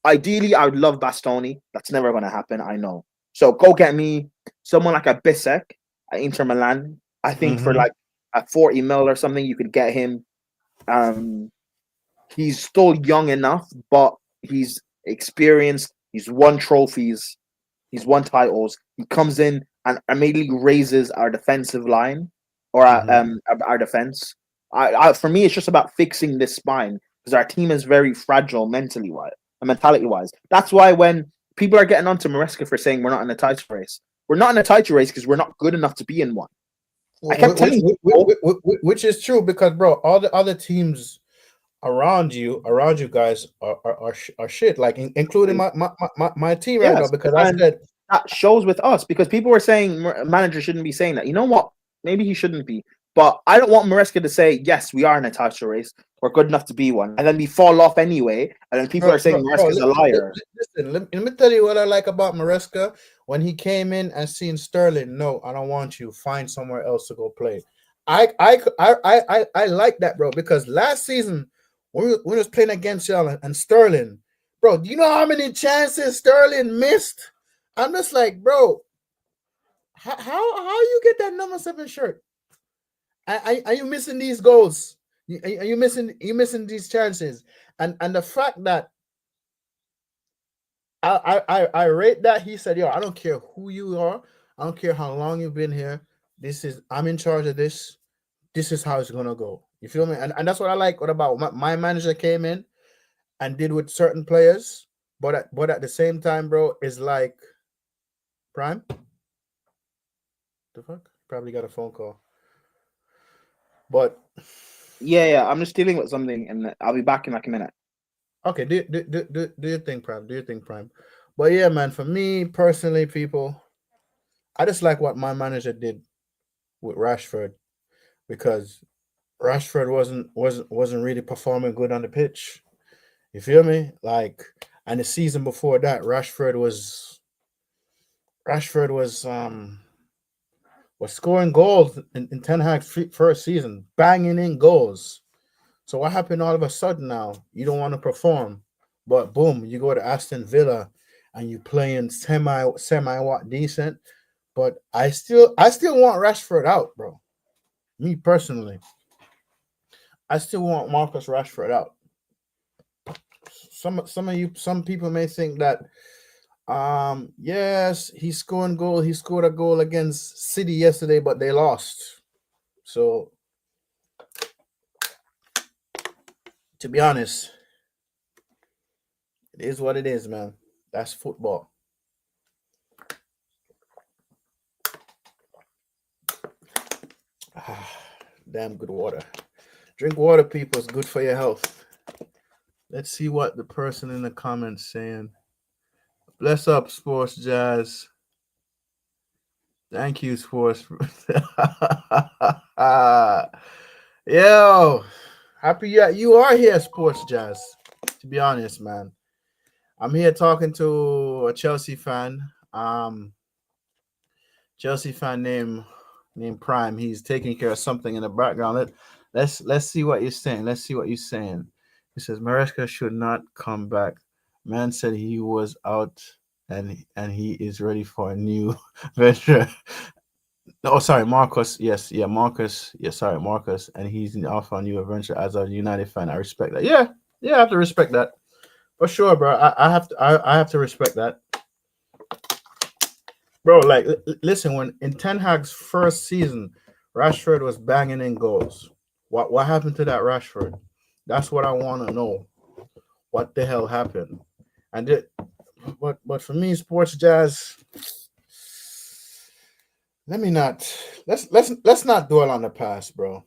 Ideally, I would love Bastoni. That's never going to happen, I know. So go get me someone like a Bisek at Inter Milan. I think for like a 40 mil or something, you could get him. He's still young enough, but he's experienced. He's won trophies. He's won titles. He comes in and immediately raises our defensive line or our defense. For me, it's just about fixing this spine because our team is very fragile mentality wise. That's why when people are getting onto Maresca for saying we're not in a title race, we're not in a title race because we're not good enough to be in one. I kept telling you, which is true because, bro, all the other teams around you guys are shit, like including my team right now. Because I said that shows with us because people were saying manager shouldn't be saying that. You know what? Maybe he shouldn't be. But I don't want Maresca to say, yes, we are in a title race. We're good enough to be one. And then we fall off anyway. And then people are saying Maresca's a liar. Listen, let me tell you what I like about Maresca. When he came in and seen Sterling, no, I don't want you. Find somewhere else to go play. I like that, bro, because last season when we was playing against y'all and Sterling, bro, do you know how many chances Sterling missed? I'm just like, bro, how you get that number 7 shirt? Are you missing these goals? Are you missing these chances? And the fact that I rate that he said, yo, I don't care who you are, I don't care how long you've been here. I'm in charge of this. This is how it's gonna go. You feel me? And that's what I like. What about my manager came in and did with certain players, but at the same time, bro, is like Prime. The fuck? Probably got a phone call. But yeah, I'm just dealing with something, and I'll be back in like a minute. Okay, do your thing, Prime. Do your thing, Prime. But yeah, man, for me personally, people, I just like what my manager did with Rashford because Rashford wasn't really performing good on the pitch. You feel me? Like, and the season before that, Rashford was scoring goals in Ten Hag's first season, banging in goals. So what happened all of a sudden now? You don't want to perform, but boom, you go to Aston Villa and you playing semi what decent. But I still want Rashford out, bro. Me personally, I still want Marcus Rashford out. Some people may think that yes, he's scoring goal. He scored a goal against City yesterday, but they lost. So to be honest, it is what it is, man. That's football. Damn good water. Drink water, people. It's good for your health. Let's see what the person in the comments saying. Bless up, Sports Jazz. Thank you, Sports. Yo, happy you are here, Sports Jazz. To be honest, man, I'm here talking to a Chelsea fan. Chelsea fan named Prime. He's taking care of something in the background. Let's see what you're saying. Let's see what you're saying. He says Maresca should not come back. Man said he was out and he is ready for a new venture. Oh, sorry, Marcus. Yes, yeah, Marcus. Yeah, sorry, Marcus. And he's off on a new adventure as a United fan. I respect that. Yeah, yeah, I have to respect that for sure, bro. I have to respect that, bro. Like, listen, when in Ten Hag's first season, Rashford was banging in goals. What happened to that Rashford? That's what I want to know. What the hell happened? And it, but for me, sports jazz. Let me not let's not dwell on the past, bro.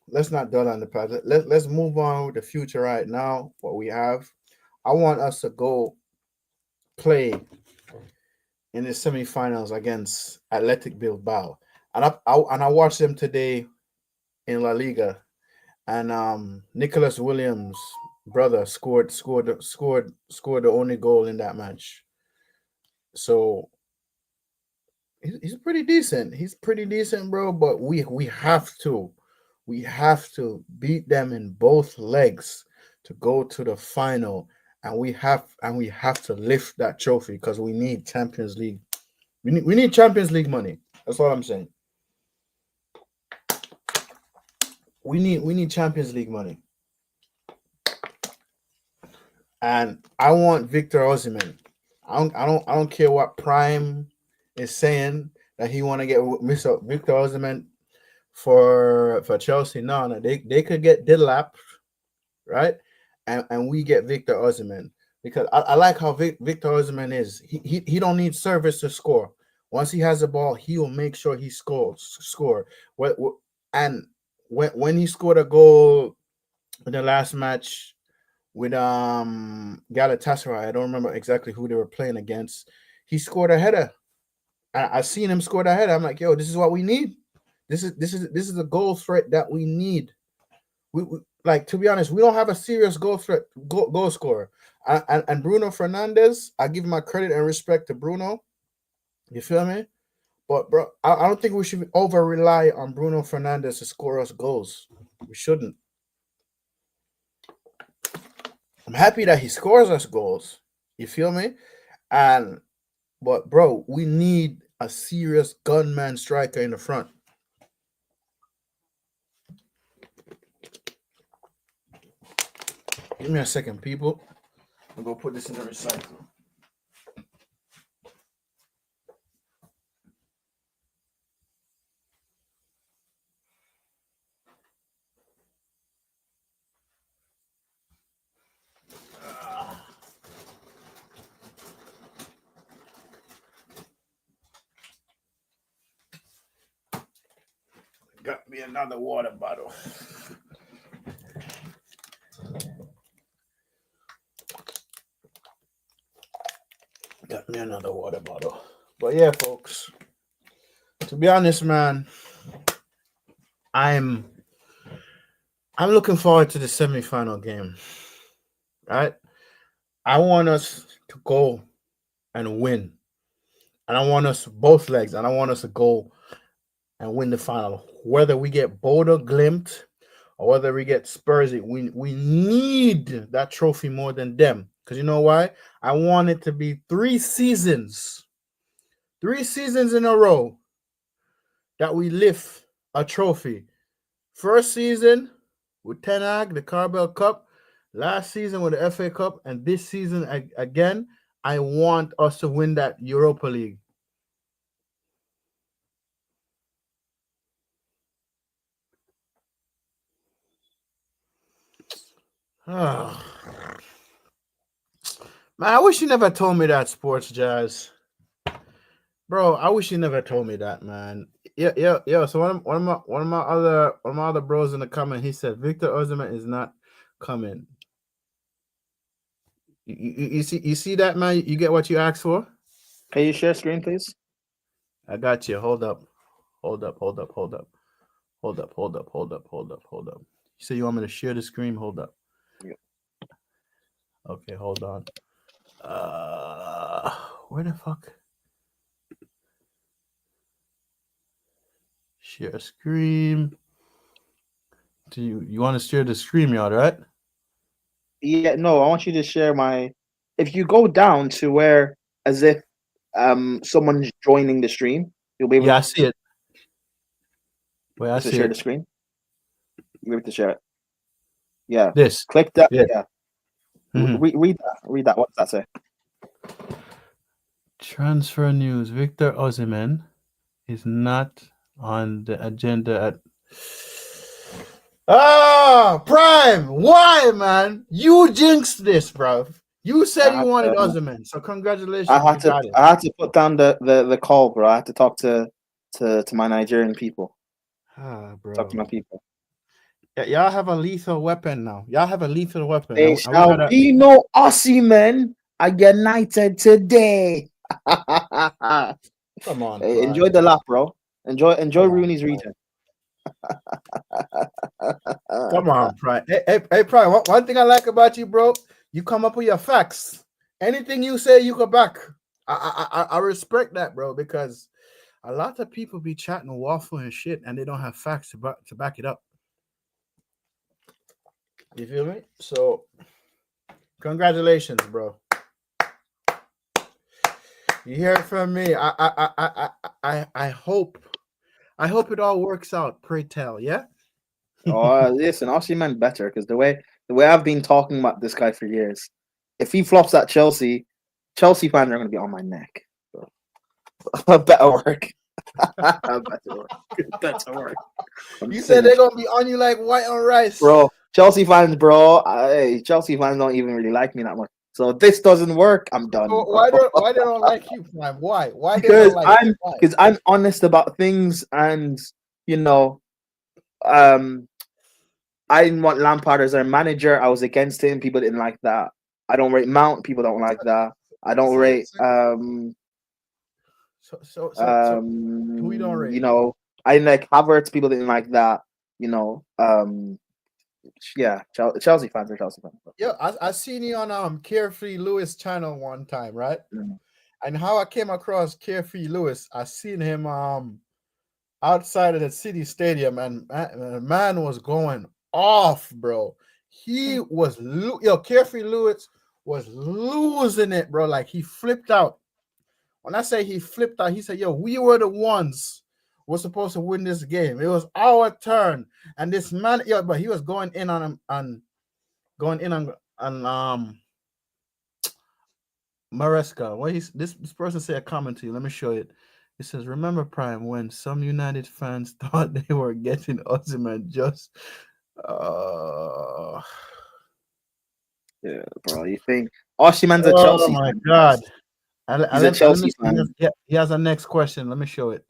Let's not dwell on the past. Let's move on with the future right now. What we have, I want us to go play in the semifinals against Athletic Bilbao, and I watched them today in La Liga, and Nicholas Williams' brother scored the only goal in that match. So he's pretty decent. He's pretty decent, bro. But we have to beat them in both legs to go to the final, and we have to lift that trophy because we need Champions League. We need Champions League money. That's all I'm saying. We need Champions League money, and I want Victor Osimhen. I don't care what Prime is saying that he want to get Mr. Victor Osimhen for Chelsea. No, they could get Dilap, right? And we get Victor Osimhen because I like how Victor Osimhen is. He don't need service to score. Once he has the ball, he will make sure he score. And when he scored a goal in the last match with Galatasaray, I don't remember exactly who they were playing against. He scored a header. I seen him score a header. I'm like, yo, this is what we need. This is a goal threat that we need. We like, to be honest, we don't have a serious goal scorer. And Bruno Fernandes, I give my credit and respect to Bruno. You feel me? But bro, I don't think we should over rely on Bruno Fernandes to score us goals. We shouldn't. I'm happy that he scores us goals. You feel me? But bro, we need a serious gunman striker in the front. Give me a second, people. I'm gonna put this in the recycle. Got me another water bottle. Got me another water bottle. But yeah, folks, to be honest, man, I'm looking forward to the semifinal game. Right? I want us to go and win. And I want us both legs, and I want us to go and win the final. Whether we get Bodo Glimt or whether we get Spurs, we need that trophy more than them. Because you know why? I want it to be 3 seasons. 3 seasons in a row that we lift a trophy. First season with Ten Hag, the Carabao Cup. Last season with the FA Cup. And this season again, I want us to win that Europa League. Oh. Man, I wish you never told me that, Sports Jazz. Bro, I wish you never told me that, man. Yeah. So one of my other bros in the comment, he said Victor Osimhen is not coming. You see that, man? You get what you asked for? Can you share screen, please? I got you. Hold up. You say you want me to share the screen? Hold up. Yep. Okay, hold on. Where the fuck? Share screen. Do you want to share the StreamYard, right? Yeah, no, I want you to share my. If you go down to where, as if someone's joining the stream, you'll be able Yeah, I see it. Wait, I to see share the it. screen. You'll be able to share it. Yeah. This. Click that. Yeah. Yeah. Mhm. Read that. Read that. What does that say? Transfer news. Victor Osimhen is not on the agenda at. Prime. Why, man? You jinxed this, bro. You said you wanted Osimhen, so congratulations. I had you to. got it. I had to put down the call, bro. I had to talk to my Nigerian people. Bro. Talk to my people. Yeah, y'all have a lethal weapon now. Y'all have a lethal weapon. They shall be no Osimhen are united today. Come on, Hey, Prime. enjoy the lap, bro. Enjoy Come on, Rooney's Prime. region. Come on, Prime. Hey, Prime. One thing I like about you, bro, you come up with your facts. Anything you say, you go back. I respect that, bro, because a lot of people be chatting waffle and shit, and they don't have facts to back it up. You feel me? So, congratulations, bro. You hear it from me. I hope it all works out. Pray tell, yeah. Listen, Osimhen better because the way I've been talking about this guy for years. If he flops at Chelsea fans are going to be on my neck. So, better work. Better work. You said they're gonna be on you like white on rice, bro. Chelsea fans, bro. Chelsea fans don't even really like me that much. So if this doesn't work, I'm done. So why they don't like you, Prime? Why? Why? Because they don't like I'm honest about things, and you know, I didn't want Lampard as our manager. I was against him. People didn't like that. I don't rate Mount. People don't like that. I don't rate. Who you don't rate? You know, I didn't like Havertz. People didn't like that. You know, yeah, Chelsea fans are Chelsea fans. Yeah, I seen you on Carefree Lewis channel one time, right? Mm. And how I came across Carefree Lewis, I seen him outside of the City Stadium, and man was going off, bro. He was Carefree Lewis was losing it, bro. Like he flipped out. When I say he flipped out, he said, "Yo, we were the ones were supposed to win this game. It was our turn." And this man, but he was going in on Maresca. What this person said a comment to you. Let me show it. It says, "Remember, Prime, when some United fans thought they were getting Osimhen just yeah, bro. You think Osimhen's a Chelsea? Oh my god. He's a Chelsea fan. He has a next question. Let me show it.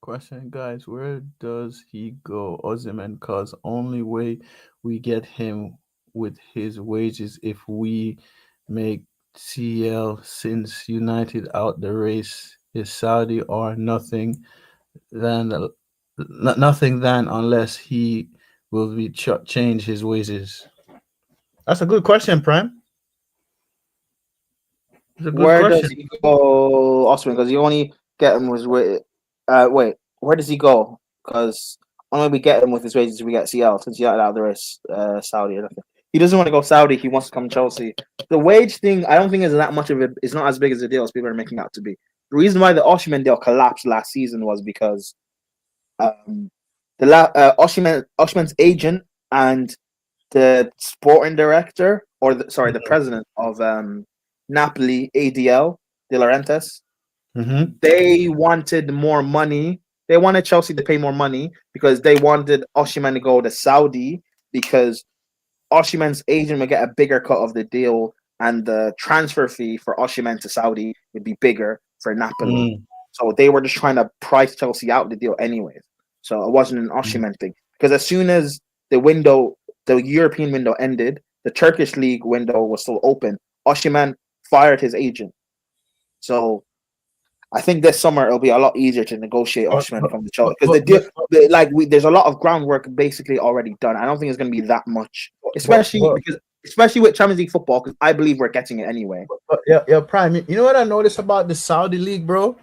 Question, guys, where does he go, Osimhen? Cause only way we get him with his wages if we make CL, since United out the race is Saudi or nothing than unless he will be change his wages. That's a good question, Prime. Where does he go, Osimhen? Because you only get him with wait, where does he go? Because only we get him with his wages we get CL, since United out of the race, Saudi or nothing. He doesn't want to go Saudi. He wants to come Chelsea. The wage thing, I don't think is that much of it. It's not as big as a deal as people are making out to be. The reason why the Osimhen deal collapsed last season was because Osimhen's agent and the sporting director, or the president of Napoli, ADL, De Laurentiis, they wanted more money. They wanted Chelsea to pay more money because they wanted Osimhen to go to Saudi, because Osimhen's agent would get a bigger cut of the deal, and the transfer fee for Osimhen to Saudi would be bigger for Napoli. So they were just trying to price Chelsea out of the deal anyways. So it wasn't an Osimhen thing. Because as soon as the European window ended, the Turkish league window was still open. Osimhen fired his agent. So I think this summer it'll be a lot easier to negotiate Osimhen from the Chelsea, because there's a lot of groundwork basically already done. I don't think it's going to be that much, especially with Champions League football, because I believe we're getting it anyway. Yeah, Prime. You know what I noticed about the Saudi league, bro?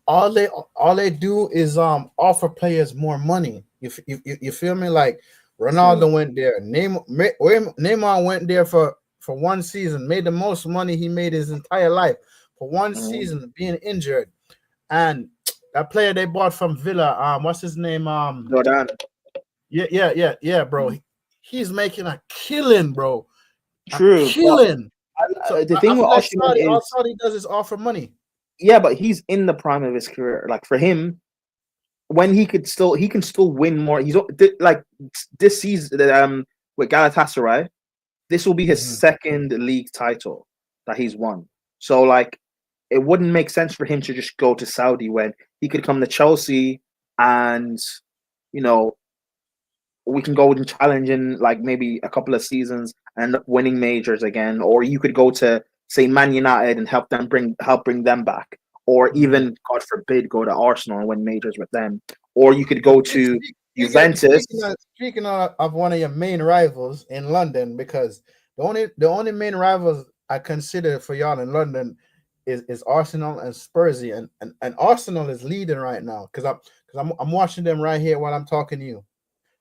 All they do is offer players more money. You feel me? Like Ronaldo went there. Neymar went there for for one season, made the most money he made his entire life for one season, being injured. And that player they bought from Villa, what's his name? Jordan. Yeah, bro. He's making a killing, bro. True. Killing. So the thing with Osimhen is, all he does is offer money. yeah, but he's in the prime of his career. Like for him, when he can still win more. He's like this season with Galatasaray. This will be his second league title that he's won. So like, it wouldn't make sense for him to just go to Saudi when he could come to Chelsea and, you know, we can go and challenge in like maybe a couple of seasons and end up winning majors again. Or you could go to say Man United and help bring them back. Or even, God forbid, go to Arsenal and win majors with them. Or you could go to Juventus. Speaking of one of your main rivals in London, because the only main rivals I consider for y'all in London is Arsenal and Spursy, and Arsenal is leading right now because I'm watching them right here while I'm talking to you.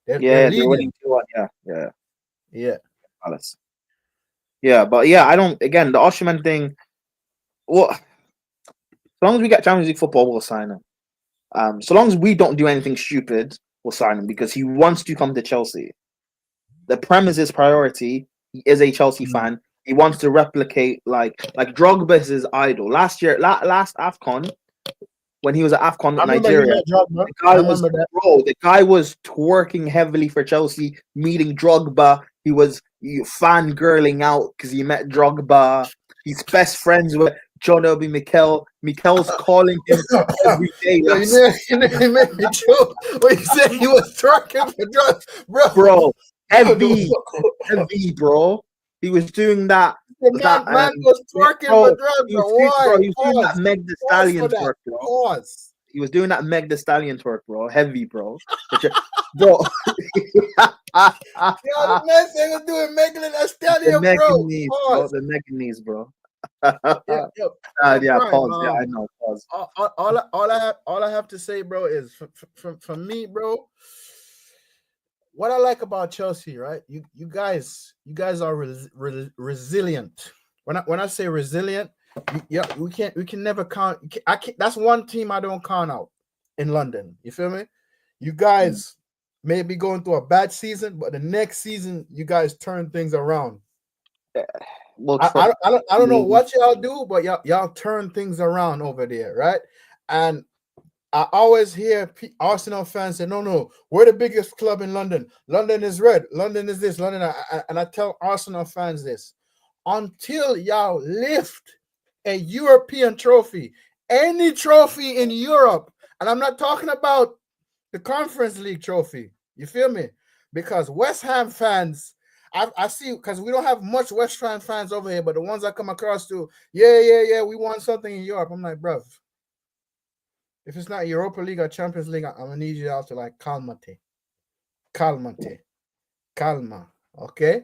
They're winning 2-1. Yeah. Palace. Yeah, but yeah, I don't. Again, the Osimhen thing. Well, as long as we get Champions League football, we'll sign him. So long as we don't do anything stupid, we'll sign him because he wants to come to Chelsea. The Prem is his priority. He is a Chelsea fan. He wants to replicate like Drogba is his idol. Last year, last AFCON, when he was at AFCON with Nigeria, the guy was twerking heavily for Chelsea, meeting Drogba. He was fangirling out because he met Drogba. He's best friends with John Obi Mikel. Mikel's calling him every day. You made me joke when you said he was twerking for Drogba, bro. Heavy, bro. He was doing that. Man was twerking for Drogba. He was doing that Meg the Stallion twerk, bro. He was doing that Meg the Stallion twerk, bro. Heavy, bro. Bro. The man said he was doing Meg the Stallion, bro. The Meganese, bro. Yeah, pause. Yeah, I know. Pause. All I have to say, bro, is for me, bro. What I like about Chelsea, right? You guys are resilient. When I say resilient, we can never count. That's one team I don't count out in London. You feel me? You guys may be going through a bad season, but the next season you guys turn things around. Well, I don't know what y'all do, but y'all turn things around over there, right? And I always hear Arsenal fans say, no, we're the biggest club in London. London is red. London is this. London. And I tell Arsenal fans this. Until y'all lift a European trophy, any trophy in Europe, and I'm not talking about the Conference League trophy. You feel me? Because West Ham fans, I see, because we don't have much West Ham fans over here, but the ones I come across to, yeah, we want something in Europe. I'm like, bruv, if it's not Europa League or Champions League, I'm gonna need you all to like calma, okay?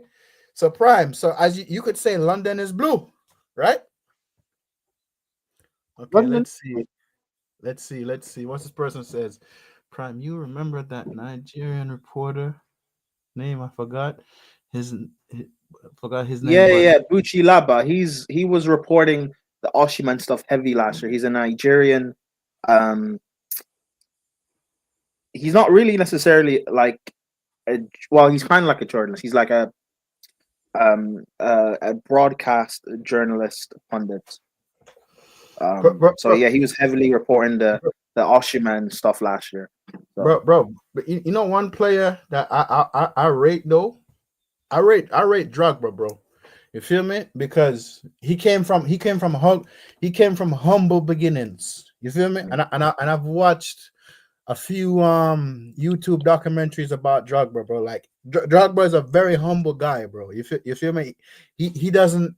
So Prime, so as you could say, London is blue, right? Okay, London. let's see. What this person says, Prime, you remember that Nigerian reporter name? I forgot his name. Yeah, Buchi Laba. He was reporting the Osimhen stuff heavy last year. He's a Nigerian. He's not really necessarily like he's kind of like a journalist. He's like a broadcast journalist pundit. So yeah, he was heavily reporting the Osimhen stuff last year. So. Bro, but you know one player that I rate though, I rate Drogba, bro. You feel me? Because he came from humble beginnings. You feel me? And I've watched a few YouTube documentaries about Drogba, bro. Like Drogba is a very humble guy, bro. You feel me? He doesn't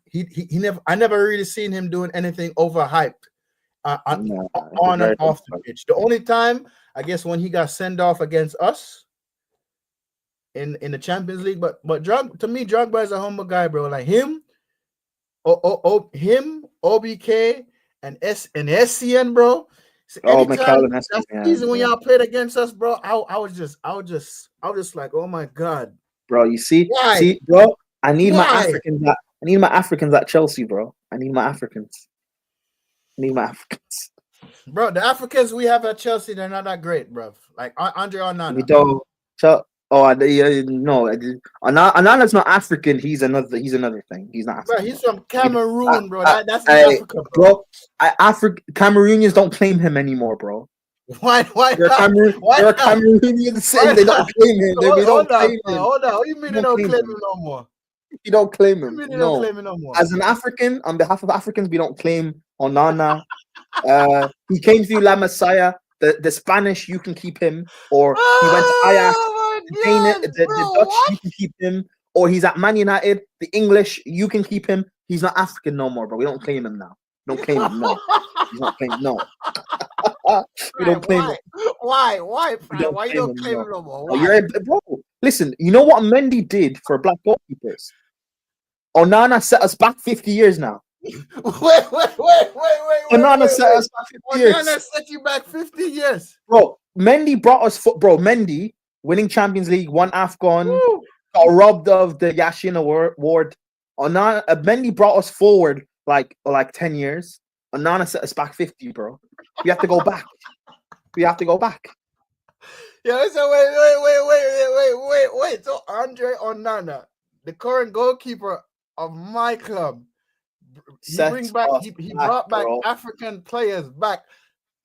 I never really seen him doing anything overhyped on and off the pitch. The only time, I guess, when he got sent off against us in the Champions League, but to me, Drogba is a humble guy, bro. Like him, OBK and SCN, bro. So that season when y'all played against us, bro, I was just like, oh my god, bro. You see, bro, I need my African. I need my Africans at Chelsea, bro. I need my Africans. Bro, the Africans we have at Chelsea, they're not that great, bro. Like Andre Onana. We don't. No. Anana's not African. He's another thing. He's not African. Bro, he's from Cameroon, bro. That's Africa, bro. Cameroonians don't claim him anymore, bro. Why? They're Cameroonians saying they don't claim him. Hold on. What you mean they don't claim him no more? You don't claim him. You mean they don't claim him no more? As an African, on behalf of Africans, we don't claim Onana. He came through La Masia. The Spanish, you can keep him, or he went to Ajax. The Dutch, you can keep him, or he's at Man United. The English, you can keep him. He's not African no more, bro. We don't claim him now. Don't claim him, no. He's not claimed, no. We don't claim him. Why? Why you don't claim him no more? Bro, listen, you know what Mendy did for black goalkeepers? Onana set us back 50 years now. Wait. Onana set us back 50 years. Onana set you back 50 years. Bro, Mendy brought us Mendy winning Champions League, won AFCON, got robbed of the Yashin award. Mendy brought us forward like 10 years. Onana set us back 50, bro. We have to go back. Yeah, so wait. So Andre Onana, the current goalkeeper of my club, he brought back African players back.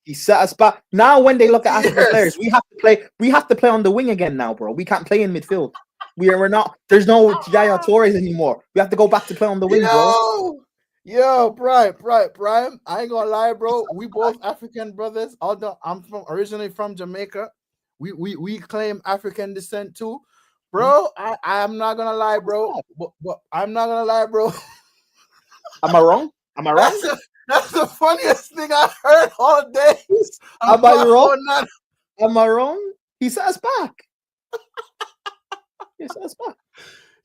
He set us back. Now when they look at African players, we have to play on the wing again now, bro. We can't play in midfield. We're not, there's no Yaya Torres anymore. We have to go back to play on the wing, bro. Yo, Prime. I ain't gonna lie, bro. We both African brothers. Although I'm originally from Jamaica, we claim African descent too, bro. I'm not gonna lie, bro. But I'm not gonna lie, bro. Am I wrong? That's the funniest thing I heard all day. Am I wrong? Am I wrong? He set us back.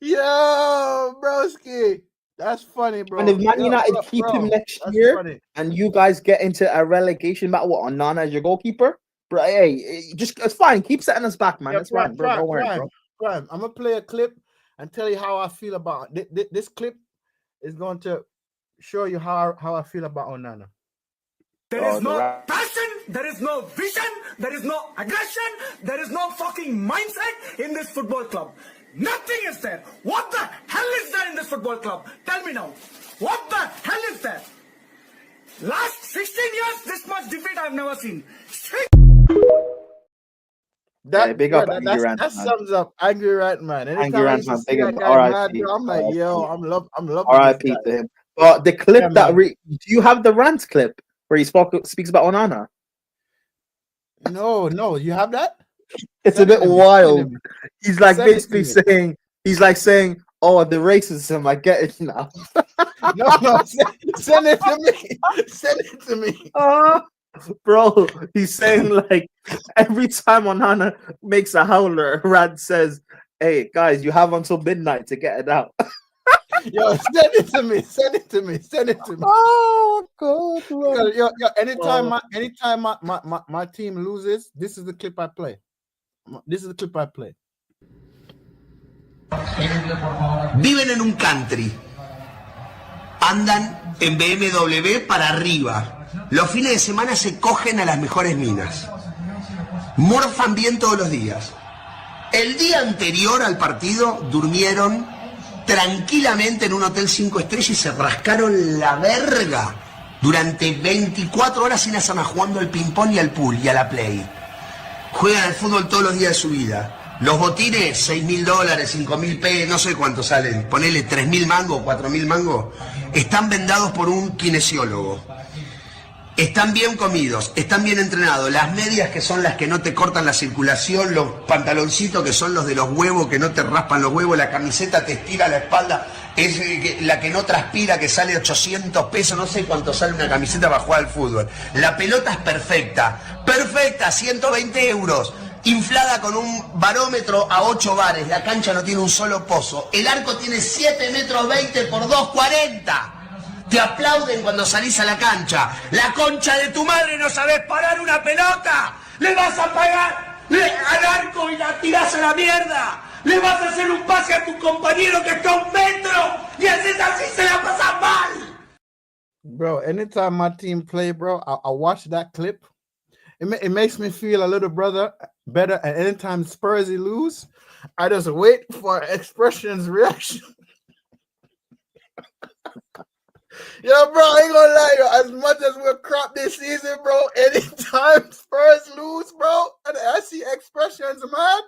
Yo, broski. That's funny, bro. And if Man United keep him next year, and you guys get into a relegation battle with Onana as your goalkeeper, bro, hey, it's fine. Keep setting us back, man. That's right, bro. Don't worry, bro. I'm gonna play a clip and tell you how I feel about it. This clip is going to show you how I feel about Onana. There is no passion, there is no vision, there is no aggression, there is no fucking mindset in this football club. Nothing is there. What the hell is there in this football club? Tell me now. What the hell is there? Last 16 years, this much defeat I've never seen. That sums up Angry Rat Man. Angry Rat Man, big up. R.I.P. I'm like, yo, I'm loving R.I.P. to him. But the clip do you have the rant clip where he speaks about Onana? No, you have that? It's a bit wild. He's like basically saying, oh, the racism, I get it now. No, send it to me. Send it to me. Bro, he's saying like every time Onana makes a howler, Rad says, hey, guys, you have until midnight to get it out. Yo, send it to me. Oh God! Yo, anytime my team loses, this is the clip I play. Viven en un country. Andan en BMW para arriba. Los fines de semana se cogen a las mejores minas. Morfan bien todos los días. El día anterior al partido durmieron tranquilamente en un hotel 5 estrellas y se rascaron la verga durante 24 horas sin hacer nada, jugando al ping-pong y al pool y a la play. Juegan al fútbol todos los días de su vida. Los botines, $6.000, $5.000, no sé cuánto salen, ponele 3.000 mangos, 4.000 mangos, están vendados por un kinesiólogo. Están bien comidos, están bien entrenados, las medias que son las que no te cortan la circulación, los pantaloncitos que son los de los huevos que no te raspan los huevos, la camiseta te estira la espalda, es la que no transpira, que sale 800 pesos, no sé cuánto sale una camiseta para jugar al fútbol. La pelota es perfecta, 120 euros, inflada con un barómetro a 8 bares, la cancha no tiene un solo pozo, el arco tiene 7,20 metros por 2,40. Te aplauden cuando salís a la cancha. La concha de tu madre, no sabés parar una pelota. Le vas a pagar al arco y la tirás a la mierda. Le vas a hacer un pase a tu compañero que está a 1 metro Y así se la pasa mal. Bro, anytime my team play, bro, I watch that clip. It makes me feel a little brother better. And anytime Spurs lose, I just wait for Expression's reaction. Yo, bro, I ain't gonna lie, yo. As much as we're crap this season, bro, anytime Spurs lose, bro, and I see Expression's mad.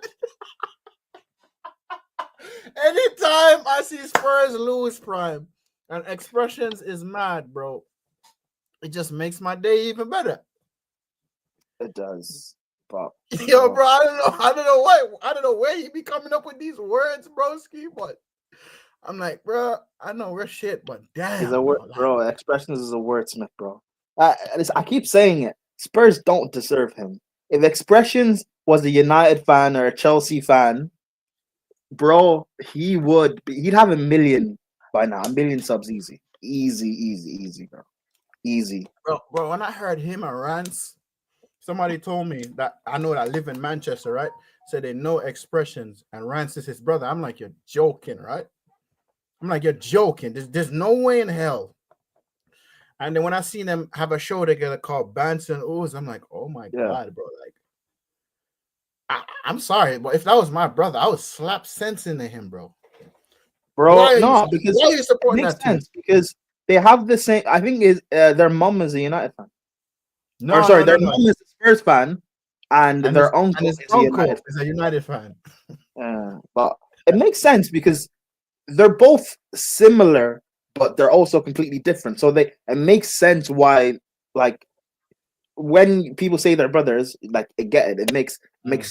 Anytime I see Spurs lose, Prime, and Expressions is mad, bro, it just makes my day even better. It does. But Yo, bro, I don't know where he be coming up with these words, broski, but I'm like, bro, I know we're shit, but damn, he's a word, bro. Expressions is a wordsmith, bro. I keep saying it. Spurs don't deserve him. If Expressions was a United fan or a Chelsea fan, bro, he'd have 1 million by now. 1 million subs easy. Easy, bro. Easy. Bro, when I heard him and Rance, somebody told me that I know that I live in Manchester, right? Said they know Expressions and Rance is his brother. I'm like, you're joking, right? I'm like, you're joking. There's no way in hell. And then when I seen them have a show together called Bants and Ooze, I'm like, oh my God, bro. Like, I'm sorry, but if that was my brother, I would slap sense into him, bro. Bro, because why are you supporting that team? Because they have the same. I think is their mom is a United fan. No, their mom is a Spurs fan, and their uncle is a United fan. But it makes sense because they're both similar, but they're also completely different. So it makes sense why, like, when people say they're brothers, like, I get it. It makes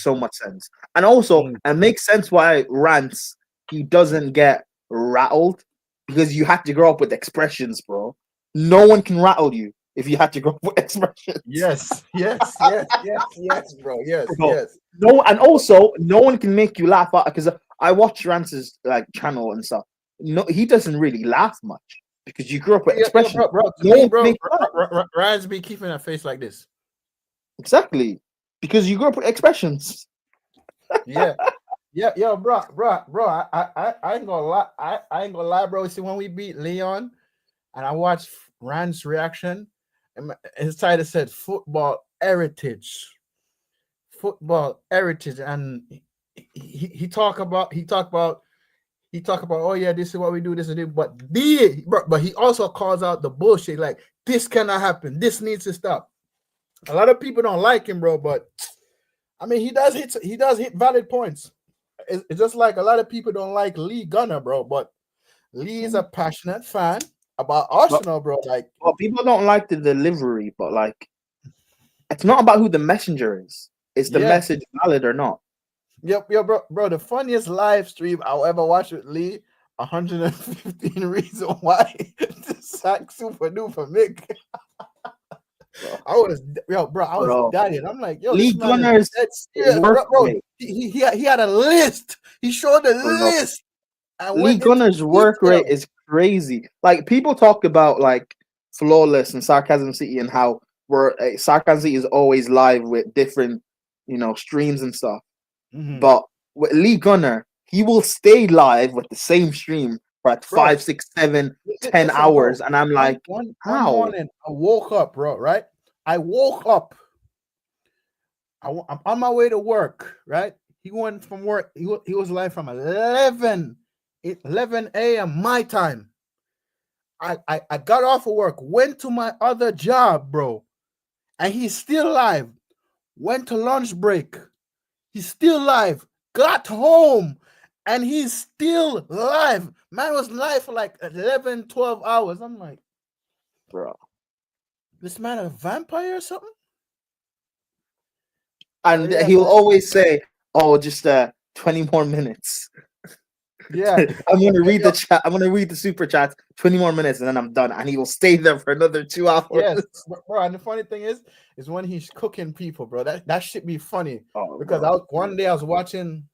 so much sense. And also, it makes sense why Rance, he doesn't get rattled, because you had to grow up with Expressions, bro. No one can rattle you if you had to grow up with Expressions. Yes, bro. Yes. No, and also, no one can make you laugh out, because I watch Rance's like channel and stuff. No, he doesn't really laugh much because you grew up with Expressions. Rance be keeping a face like this. Exactly, because you grew up with Expressions. Yeah, bro. I ain't gonna lie. I ain't gonna lie, bro. See, when we beat Leon, and I watched Rand's reaction, and his title said "Football Heritage," and he talk about. Oh yeah, this is what we do. This is it. But he also calls out the bullshit. Like, this cannot happen. This needs to stop. A lot of people don't like him, bro. But I mean, he does hit valid points. It's just like a lot of people don't like Lee Gunner, bro. But Lee is a passionate fan about Arsenal, bro. Like, well, people don't like the delivery, but like, it's not about who the messenger is. It's the message valid or not. Yep, bro. The funniest live stream I'll ever watch with Lee, 115 reasons why to sack Super Duper Mick. I was dying. I'm like, yo, Lee Gunner's bro. He had a list. He showed the list. Lee Gunner's work rate is crazy. Like, people talk about like Flawless and Sarcasm City and how Sarcasm City is always live with different, streams and stuff. Mm-hmm. But with Lee Gunner, he will stay live with the same stream for 5, 6, 7, 10 hours. And I'm like, how? One morning, I woke up, bro, right? I woke up. I'm on my way to work, right? He went from work. He was live from 11 a.m. my time. I got off of work, went to my other job, bro. And he's still live. Went to lunch break. He's still live. Got home. And he's still live. Man was live for like 11, 12 hours. I'm like, bro, this man a vampire or something? And he'll always say, oh, just 20 more minutes. Yeah. I'm going to read the chat. I'm going to read the super chats, 20 more minutes, and then I'm done. And he will stay there for another 2 hours. Yes, bro. And the funny thing is when he's cooking people, bro. That should be funny. Because one day I was watching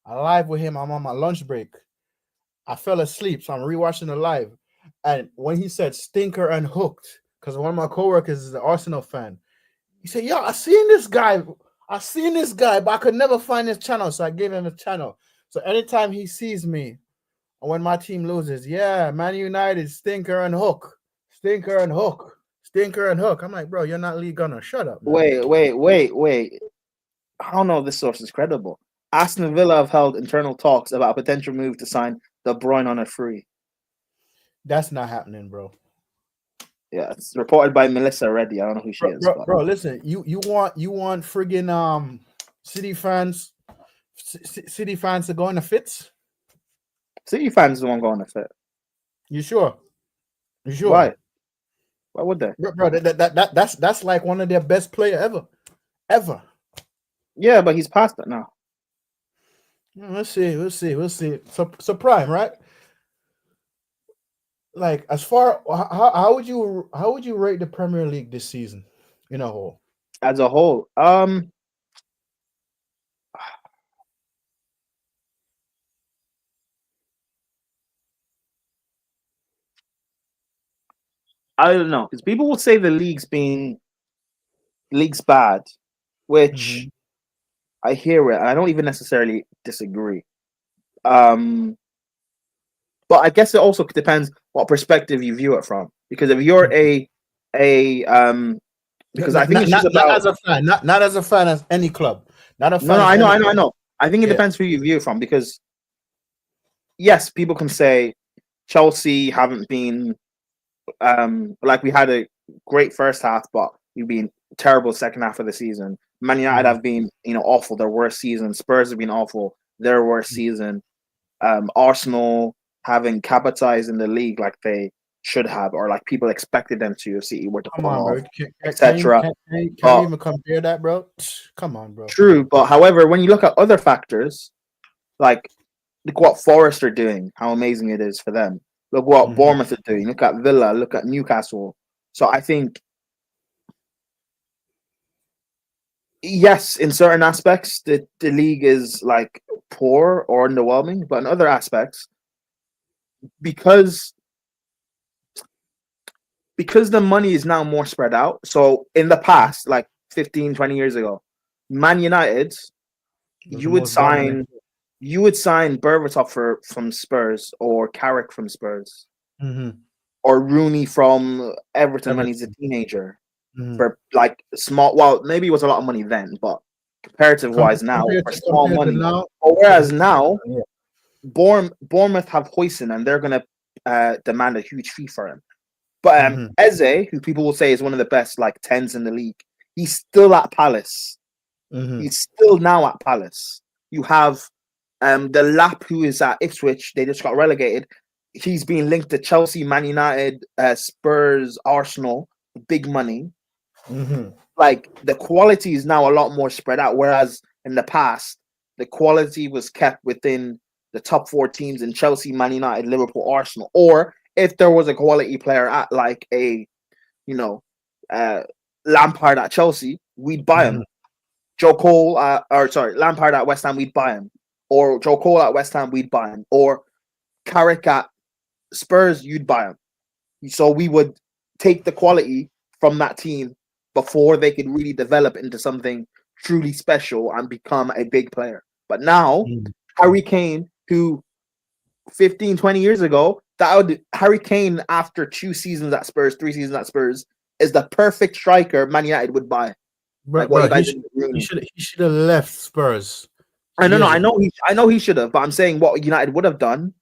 a live with him. I'm on my lunch break. I fell asleep, so I'm rewatching the live. And when he said stinker and hooked, because one of my coworkers is an Arsenal fan, he said, yo, I seen this guy, but I could never find his channel. So I gave him a channel. So anytime he sees me when my team loses, yeah, Man United, stinker and hook, stinker and hook, stinker and hook. I'm like, bro, you're not league gunner. Shut up. Man. Wait. I don't know if this source is credible. Aston Villa have held internal talks about a potential move to sign De Bruyne on a free. That's not happening, bro. Yeah, it's reported by Melissa Reddy. I don't know who she is. Bro, listen, you want friggin' City fans to go in the fits? City fans the one going to fit. You sure? You sure? Why? Why would they? Bro, that's like one of their best player ever. Yeah, but he's past it now. We'll see. So Prime, right? Like, as far how would you rate the Premier League this season in a whole? As a whole, I don't know, because people will say the league's bad, which I hear it, and I don't even necessarily disagree. But I guess it also depends what perspective you view it from. Because if you're because I think it's just about not as a fan, not as a fan as any club. Not a fan. No, I know. I think it depends who you view it from. Because yes, people can say Chelsea haven't been like, we had a great first half, but we've been terrible second half of the season. Man United have been, awful, their worst season. Spurs have been awful, their worst season. Arsenal haven't capitalized in the league like they should have, or like people expected them to. If City were to Come on, bro. etc. Can you even compare that, bro? Come on, bro. True, but however, when you look at other factors, like look what Forest are doing, how amazing it is for them. Look what Bournemouth are doing. Look at Villa. Look at Newcastle. So I think, yes, in certain aspects, the league is like poor or underwhelming, but in other aspects, because the money is now more spread out. So in the past, like 15, 20 years ago, Man United, you would sign Berbatov from Spurs, or Carrick from Spurs, or Rooney from Everton when he's a teenager, for like small. Well, maybe it was a lot of money then, but comparative wise now, for small money. Whereas now, Bournemouth have Hoyson, and they're going to demand a huge fee for him. But Eze, who people will say is one of the best like 10s in the league, he's still at Palace. He's still now at Palace. You have the Lap, who is at Ipswich. They just got relegated. He's being linked to Chelsea, Man United, Spurs, Arsenal. Big money. Like, the quality is now a lot more spread out. Whereas in the past, the quality was kept within the top 4 teams in Chelsea, Man United, Liverpool, Arsenal. Or if there was a quality player at like a, Lampard at Chelsea, we'd buy him. Lampard at West Ham, we'd buy him. Or Joe Cole at West Ham, we'd buy him. Or Carrick at Spurs, you'd buy him. So we would take the quality from that team before they could really develop into something truly special and become a big player. But now, Harry Kane, who 15, 20 years ago, Harry Kane, after 2 seasons at Spurs, 3 seasons at Spurs, is the perfect striker Man United would buy. He should have left Spurs. I know he should have, but I'm saying what United would have done,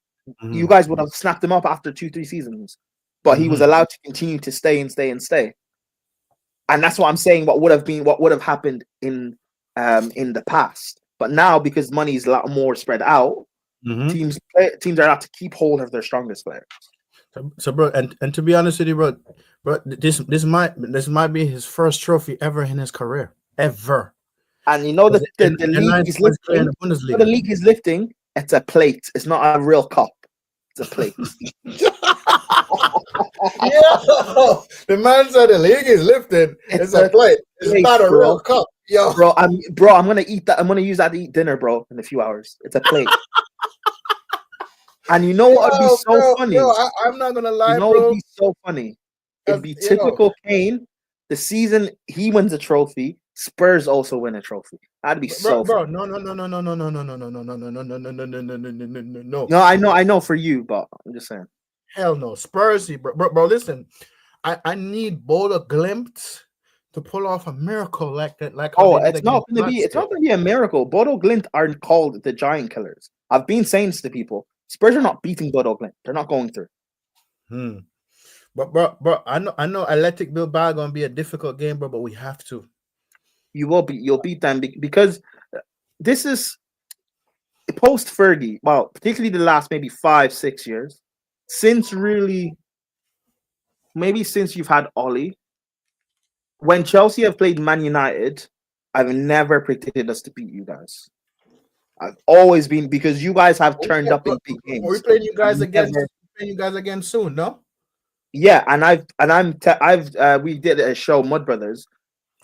you guys would have snapped him up after 2-3 seasons. But he was allowed to continue to stay. And that's what I'm saying, what would have happened in the past. But now, because money is a lot more spread out, teams are allowed to keep hold of their strongest players. So bro, and to be honest with you, bro, this might be his first trophy ever in his career. Ever. And the league is lifting. The league is lifting. It's a plate. It's not a real cup. It's a plate. The man said the league is lifting. It's a plate. It's not a real cup. Bro, I'm gonna eat that. I'm gonna use that to eat dinner, bro, in a few hours. It's a plate. And you know what would be so funny? I'm not gonna lie, bro. What would be so funny? It'd be typical Kane. The season he wins a trophy, Spurs also win a trophy. That'd be so bro. fun. No. No. No, I know for you, but I'm just saying. Hell no. Spursy, bro. Listen, I need Bodo Glimt to pull off a miracle like that. Like how Oh, they did it's not against gonna be it's not Leicester. gonna be a miracle. Bodo Glint are called the giant killers. I've been saying this to people. Spurs are not beating Bodo Glint. They're not going through. But bro, I know Athletic Bilbao gonna be a difficult game, bro, but we have to. You'll beat them because this is post Fergie. Well, particularly the last maybe 5-6 years, since you've had Ollie. When Chelsea have played Man United, I've never predicted us to beat you guys. I've always been because you guys have turned up in big games. We're playing you guys I've again. never- Playing you guys again soon, no? Yeah, we did a show, Mud Brothers.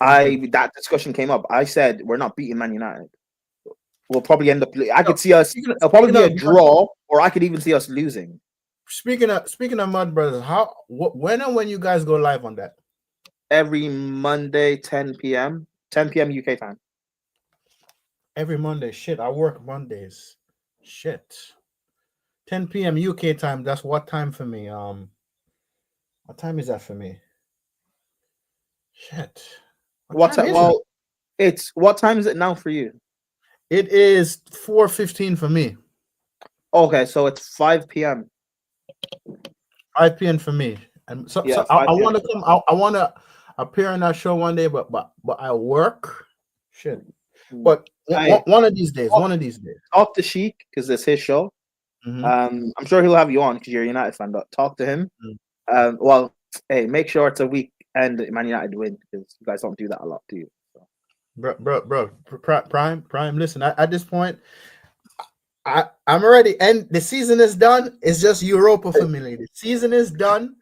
That discussion came up. I said we're not beating Man United. We'll probably end up. I could see us. It'll probably be a draw, or I could even see us losing. Speaking of Mud Brothers, when you guys go live on that? Every Monday, 10 p.m. UK time. Every Monday. Shit, I work Mondays. Shit. 10 p.m. UK time. That's what time for me? What time is that for me? Shit. What time is it now for you? It is 4:15 for me. Okay, so it's 5 p.m. 5 p.m. for me. And so Yeah, I 5 want to come. I want to appear on that show one day, but I work. Shit. But one of these days. Talk to Sheik because it's his show. Mhm. I'm sure he'll have you on because you're a United fan. But talk to him. Well, hey, make sure it's a weekend Man United win because you guys don't do that a lot, do you? So. Bro, Prime. Listen, at this point, I'm already. And the season is done. It's just Europa for me, lady. The season is done.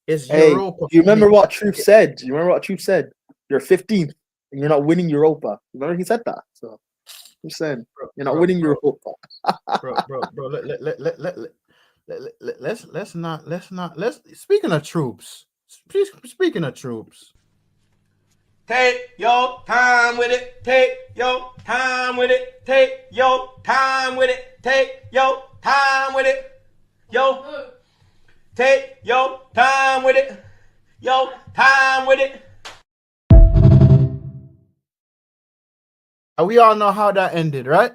It's Europa. Do you remember what Truth said? You're 15th and you're not winning Europa. Remember he said that. So I'm saying you're not winning Europa. bro. Let's not. Speaking of troops. Take your time with it. Take your time with it. Take your time with it. Take your time with it. Take your time with it. Your time with it. We all know how that ended, right?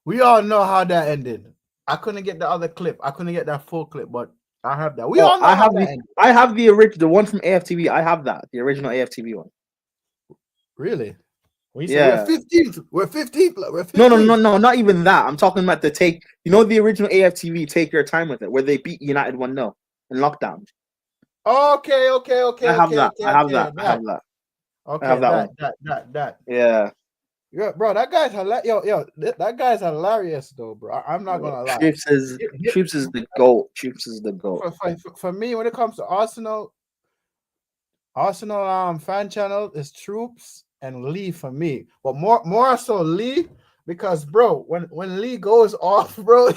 We all know how that ended. I couldn't get the other clip. I couldn't get that full clip, but I have that. I have the original, the one from AFTV. I have that, the original AFTV one. Really? Yeah. We're 15th. We're 15th. No, not even that. I'm talking about the take. You know the original AFTV, Take Your Time with It, where they beat United 1-0 in lockdown. Okay. I have that. Yeah. Yeah, bro, that guy's hilarious. That guy's hilarious though, bro. I'm not gonna lie. Troops is the GOAT. Troops is the GOAT. For me, when it comes to Arsenal fan channel is Troops and Lee for me. But more so Lee, because bro, when Lee goes off, bro,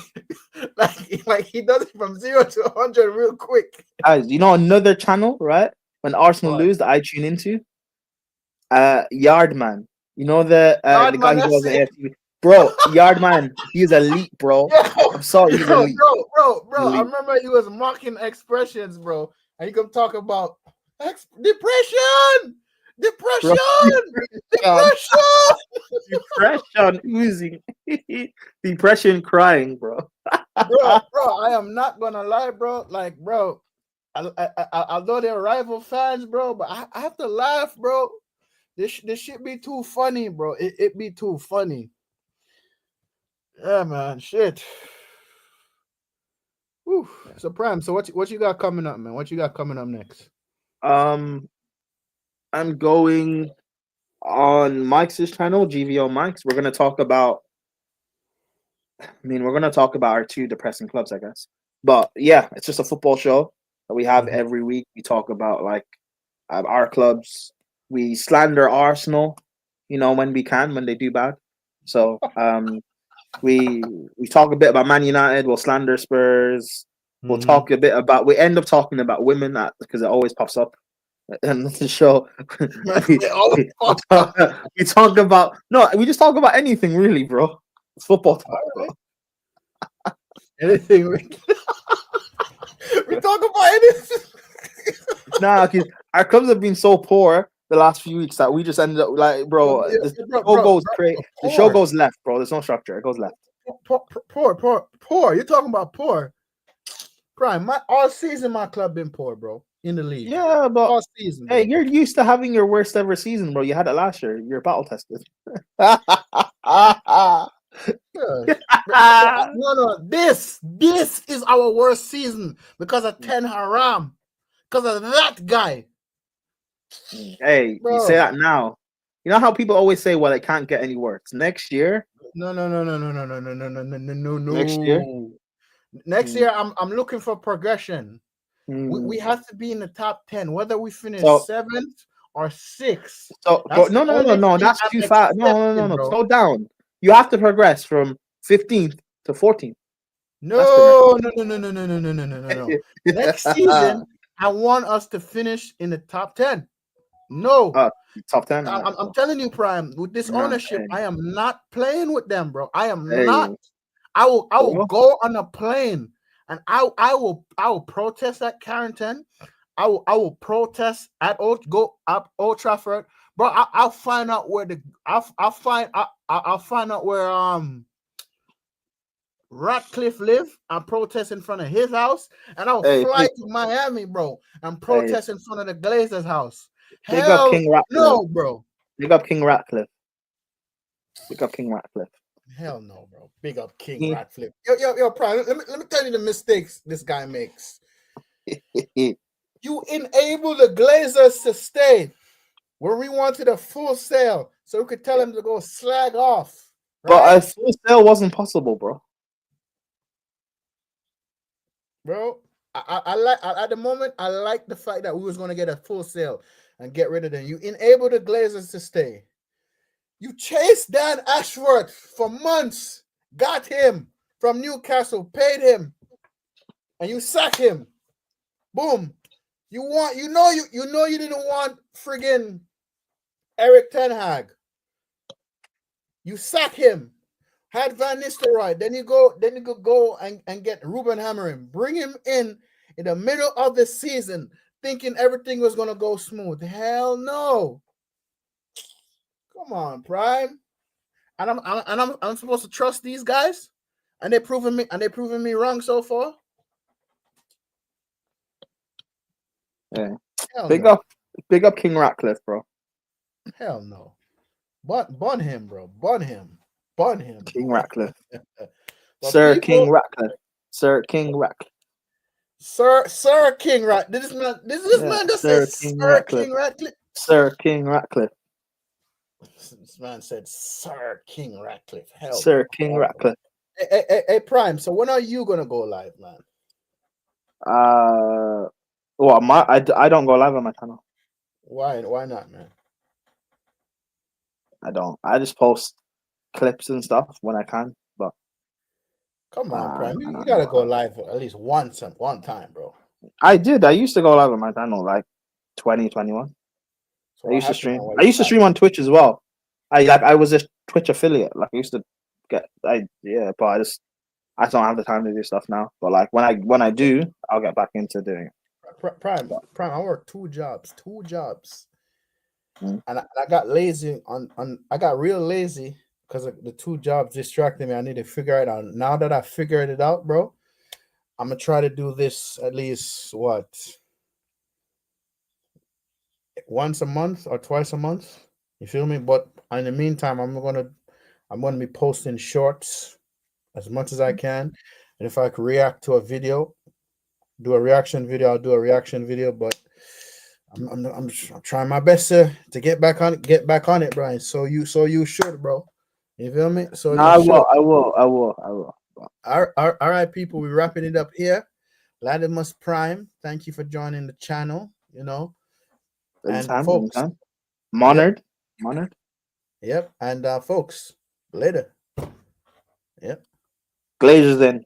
like he does it from 0 to 100 real quick. Guys, you know another channel, right? When Arsenal lose that I tune into? Yardman. You know the guy who was on AFTV. Bro, Yardman, he's elite, bro. I'm sorry, he's elite. Bro. I remember he was mocking expressions, bro. And he could talk about depression, oozing, depression crying, bro. bro, I am not gonna lie, bro. Like, bro, although they're rival fans, bro, but I have to laugh, bro. This shit be too funny, bro. It be too funny. Yeah, man. Shit. Whew. So Prime, so what you got coming up, man? What you got coming up next? I'm going on Mike's channel, GVO Mike's. We're gonna talk about our two depressing clubs, I guess. But yeah, it's just a football show that we have every week. We talk about like our clubs. We slander Arsenal, when we can, when they do bad. So we talk a bit about Man United. We'll slander Spurs. We'll talk a bit about. We end up talking about women because it always pops up. And the show Oh, we talk about we just talk about anything really, bro. It's football talk, bro. anything we talk about anything. Nah, 'cause our clubs have been so poor the last few weeks that we just ended up like, bro. The show goes left, bro. There's no structure. It goes left. Poor. You're talking about poor. Prime. All season my club been poor, bro. In the league. Yeah, but All season. hey, Bro. you're used to having your worst ever season, bro. You had it last year. You're battle tested. No. This is our worst season because of Ten Haram. Because of that guy. Hey, Bro. you say that now. You know how people always say, "Well, it can't get any worse." Next year. No. Next year. Next year, I'm looking for progression. We have to be in the top 10, whether we finish 7th or 6th. So no, that's too fast. No. Slow down. You have to progress from 15th to 14th. No. Next season, I want us to finish in the top 10. No. Top 10. I'm telling you, Prime, with this ownership, I am not playing with them, bro. I am Hey. not. I will go on a plane and I will protest at Carrington. I will protest at Old Trafford, bro. I'll find out where I'll find out where Ratcliffe live. I'll protest in front of his house, and I'll fly to Miami, bro, and protest in front of the Glazers' house. Big up King Ratcliffe. No, bro. Big up King Ratcliffe. Big up King Ratcliffe. Hell no, bro. Big up King Ratcliffe. Yo, Prime. Let me tell you the mistakes this guy makes. You enable the Glazers to stay where we wanted a full sale, so we could tell them to go slag off. Right? But a full sale wasn't possible, bro. Bro, I like at the moment. I like the fact that we was going to get a full sale and get rid of them. You enable the Glazers to stay. You chased Dan Ashworth for months, got him from Newcastle, paid him, and you sack him. Boom. You didn't want friggin' Eric Ten Hag. You sack him. Had Van Nistelrooy. Then you go and get Ruben Amorim. Bring him in the middle of the season, thinking everything was gonna go smooth. Hell no. Come on, Prime. And I'm supposed to trust these guys, and they're proving me wrong so far. Yeah. Hell Big no. up King Ratcliffe, bro. Hell no. Bun him, bro. Bun him. King Ratcliffe. Sir King Ratcliffe. Sir King Ratcliffe. Sir King Ratcliffe. This man just said King Ratcliffe. Sir King Ratcliffe. This man said Sir King Ratcliffe. Hell Sir King Ratcliffe. Hey, Prime. So when are you gonna go live, man? I don't go live on my channel. Why not, man? I don't. I just post clips and stuff when I can. But come on, Prime. You gotta go live at least one time, bro. I did. I used to go live on my channel like 2021. So I used to stream. I used to stream on Twitch as well. I was a Twitch affiliate. Like I used to but I don't have the time to do stuff now. But like when I do, I'll get back into doing it. Prime. I work two jobs, and I got lazy I got real lazy because the two jobs distracted me. I need to figure it out. Now that I figured it out, bro, I'm gonna try to do this at least once a month or twice a month. You feel me? But in the meantime, I'm gonna be posting shorts as much as I can, and if I could react to a video, do a reaction video, I'll do a reaction video. But I'm trying my best to get back on it, Brian. So you should, bro. You feel me? So I will. All right, people. We're wrapping it up here. Latimus Prime, thank you for joining the channel. Folks, I'm honored. Yep. And folks, later. Yep. Glazers in.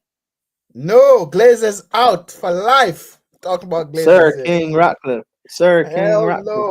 No, Glazers out for life. Talk about Glazers. Sir King Ratcliffe. Sir, King Hell Rap. no.